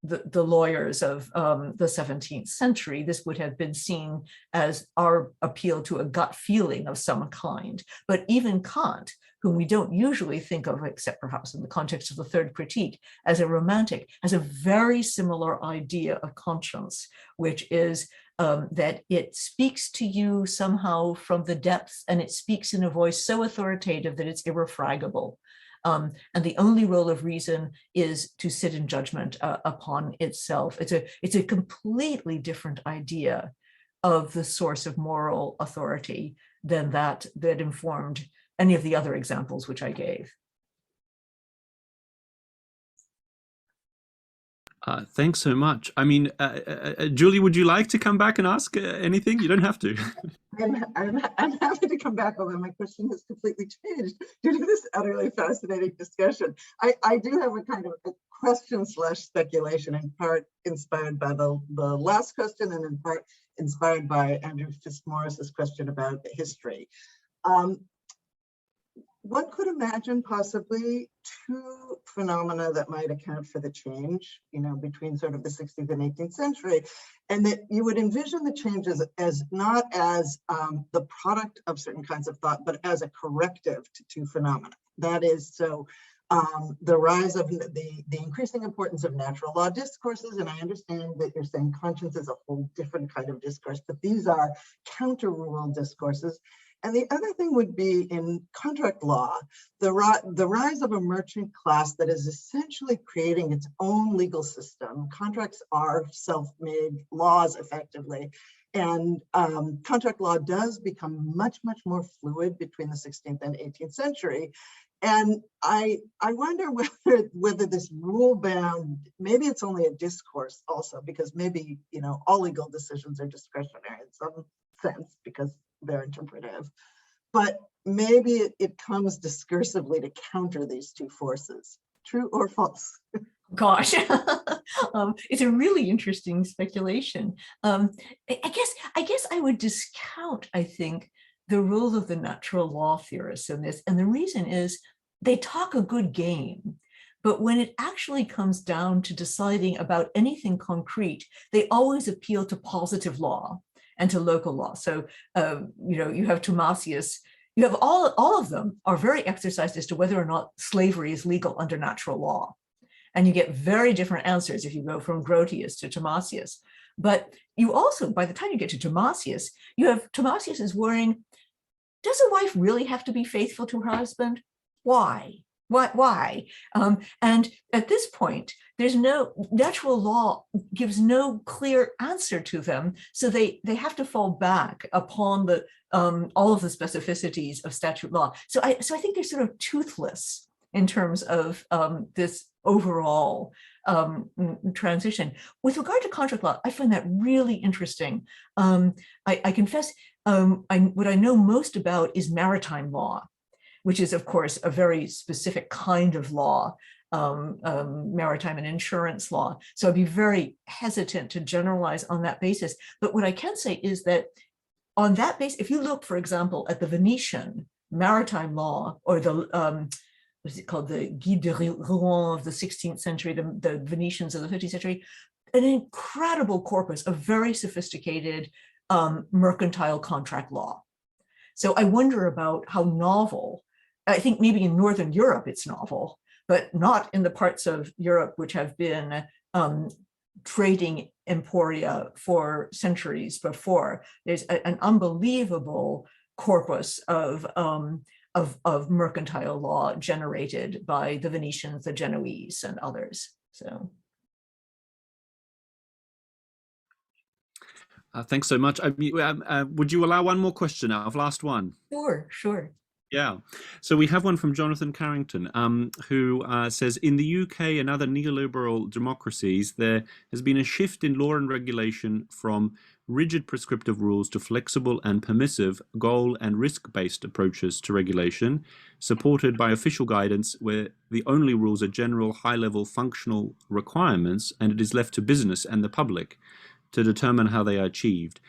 B: the lawyers of the 17th century. This would have been seen as our appeal to a gut feeling of some kind. But even Kant, whom we don't usually think of, except perhaps in the context of the Third Critique, as a romantic, has a very similar idea of conscience, which is that it speaks to you somehow from the depths, and it speaks in a voice so authoritative that it's irrefragable. And the only role of reason is to sit in judgment upon itself. It's a completely different idea of the source of moral authority than that informed any of the other examples which I gave.
A: Thanks so much. I mean, Julie, would you like to come back and ask anything? You don't have to.
C: I'm happy to come back, although my question has completely changed due to this utterly fascinating discussion. I do have a kind of a question / speculation, in part inspired by the last question and in part inspired by Andrew Fitzmaurice's question about history. One could imagine possibly two phenomena that might account for the change, between sort of the 16th and 18th century, and that you would envision the changes as not as the product of certain kinds of thought, but as a corrective to two phenomena. That is, so the rise of the increasing importance of natural law discourses, and I understand that you're saying conscience is a whole different kind of discourse, but these are counter-rural discourses. And the other thing would be in contract law, the rise of a merchant class that is essentially creating its own legal system. Contracts are self-made laws effectively. And contract law does become much, much more fluid between the 16th and 18th century. And I wonder whether this rule-bound, maybe it's only a discourse also, because maybe, all legal decisions are discretionary in some sense, because they're interpretive, but maybe it comes discursively to counter these two forces. True or false?
B: Gosh, it's a really interesting speculation. I guess I would discount, I think, the role of the natural law theorists in this, and the reason is they talk a good game. But when it actually comes down to deciding about anything concrete, they always appeal to positive law and to local law. So, you have Thomasius, you have all of them are very exercised as to whether or not slavery is legal under natural law. And you get very different answers if you go from Grotius to Thomasius. But you also, by the time you get to Thomasius, you have Thomasius is worrying, does a wife really have to be faithful to her husband? Why? Why? And at this point, there's no natural law gives no clear answer to them, so they have to fall back upon the all of the specificities of statute law. So I think they're sort of toothless in terms of this overall transition. With regard to contract law, I find that really interesting. I confess, what I know most about is maritime law. which is, of course, a very specific kind of law, maritime and insurance law. So I'd be very hesitant to generalize on that basis. But what I can say is that on that basis, if you look, for example, at the Venetian maritime law, or the what is it called, the Guide de Rouen of the 16th century, the Venetians of the 15th century, an incredible corpus of very sophisticated mercantile contract law. So I wonder about how novel, I think maybe in Northern Europe it's novel, but not in the parts of Europe which have been trading emporia for centuries before. There's an unbelievable corpus of mercantile law generated by the Venetians, the Genoese, and others. So.
A: Thanks so much. Would you allow one more question now? I've last one.
B: Sure, sure.
A: Yeah. So we have one from Jonathan Carrington, who says, in the UK and other neoliberal democracies, there has been a shift in law and regulation from rigid prescriptive rules to flexible and permissive goal and risk-based approaches to regulation, supported by official guidance where the only rules are general, high-level functional requirements, and it is left to business and the public to determine how they are achieved.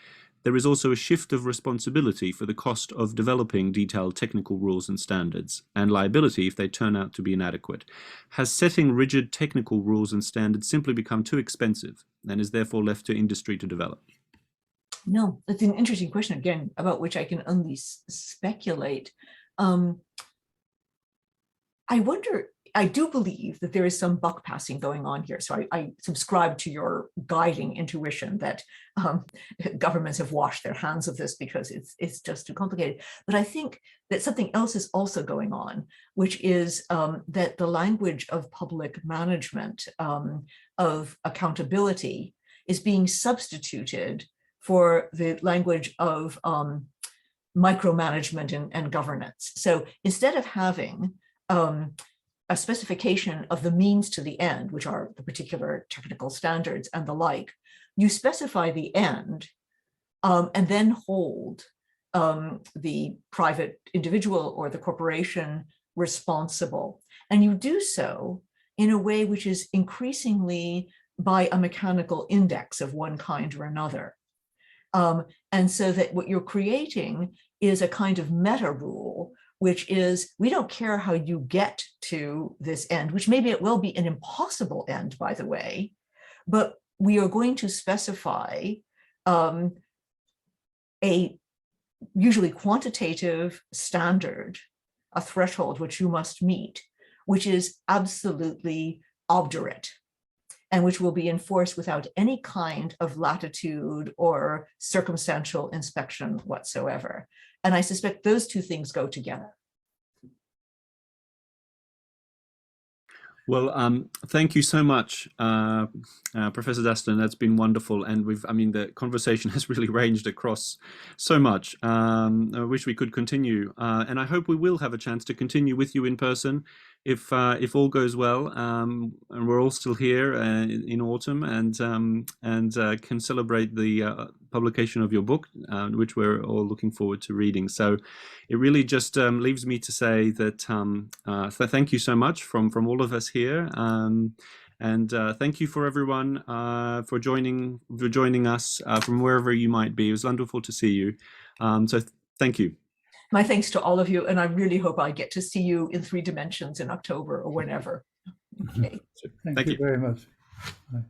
A: There is also a shift of responsibility for the cost of developing detailed technical rules and standards, and liability if they turn out to be inadequate. Has setting rigid technical rules and standards simply become too expensive and is therefore left to industry to develop?
B: No, that's an interesting question, again, about which I can only speculate. I wonder, I do believe that there is some buck passing going on here. So I subscribe to your guiding intuition that governments have washed their hands of this because it's just too complicated. But I think that something else is also going on, which is that the language of public management, of accountability, is being substituted for the language of micromanagement and governance. So instead of having a specification of the means to the end, which are the particular technical standards and the like, you specify the end and then hold the private individual or the corporation responsible. And you do so in a way which is increasingly by a mechanical index of one kind or another. And so that what you're creating is a kind of meta rule, which is, we don't care how you get to this end, which maybe it will be an impossible end, by the way, but we are going to specify a usually quantitative standard, a threshold which you must meet, which is absolutely obdurate and which will be enforced without any kind of latitude or circumstantial inspection whatsoever. And I suspect those two things go together.
A: Well, thank you so much, Professor Daston. That's been wonderful, and the conversation has really ranged across so much. I wish we could continue, and I hope we will have a chance to continue with you in person if all goes well, and we're all still here in autumn, and can celebrate the publication of your book, which we're all looking forward to reading. So it really just leaves me to say that thank you so much from all of us here, and thank you for everyone for joining us from wherever you might be. It was wonderful to see you. So thank you.
B: My thanks to all of you, and I really hope I get to see you in 3 dimensions in October or whenever. Okay.
F: Thank you very much. Bye.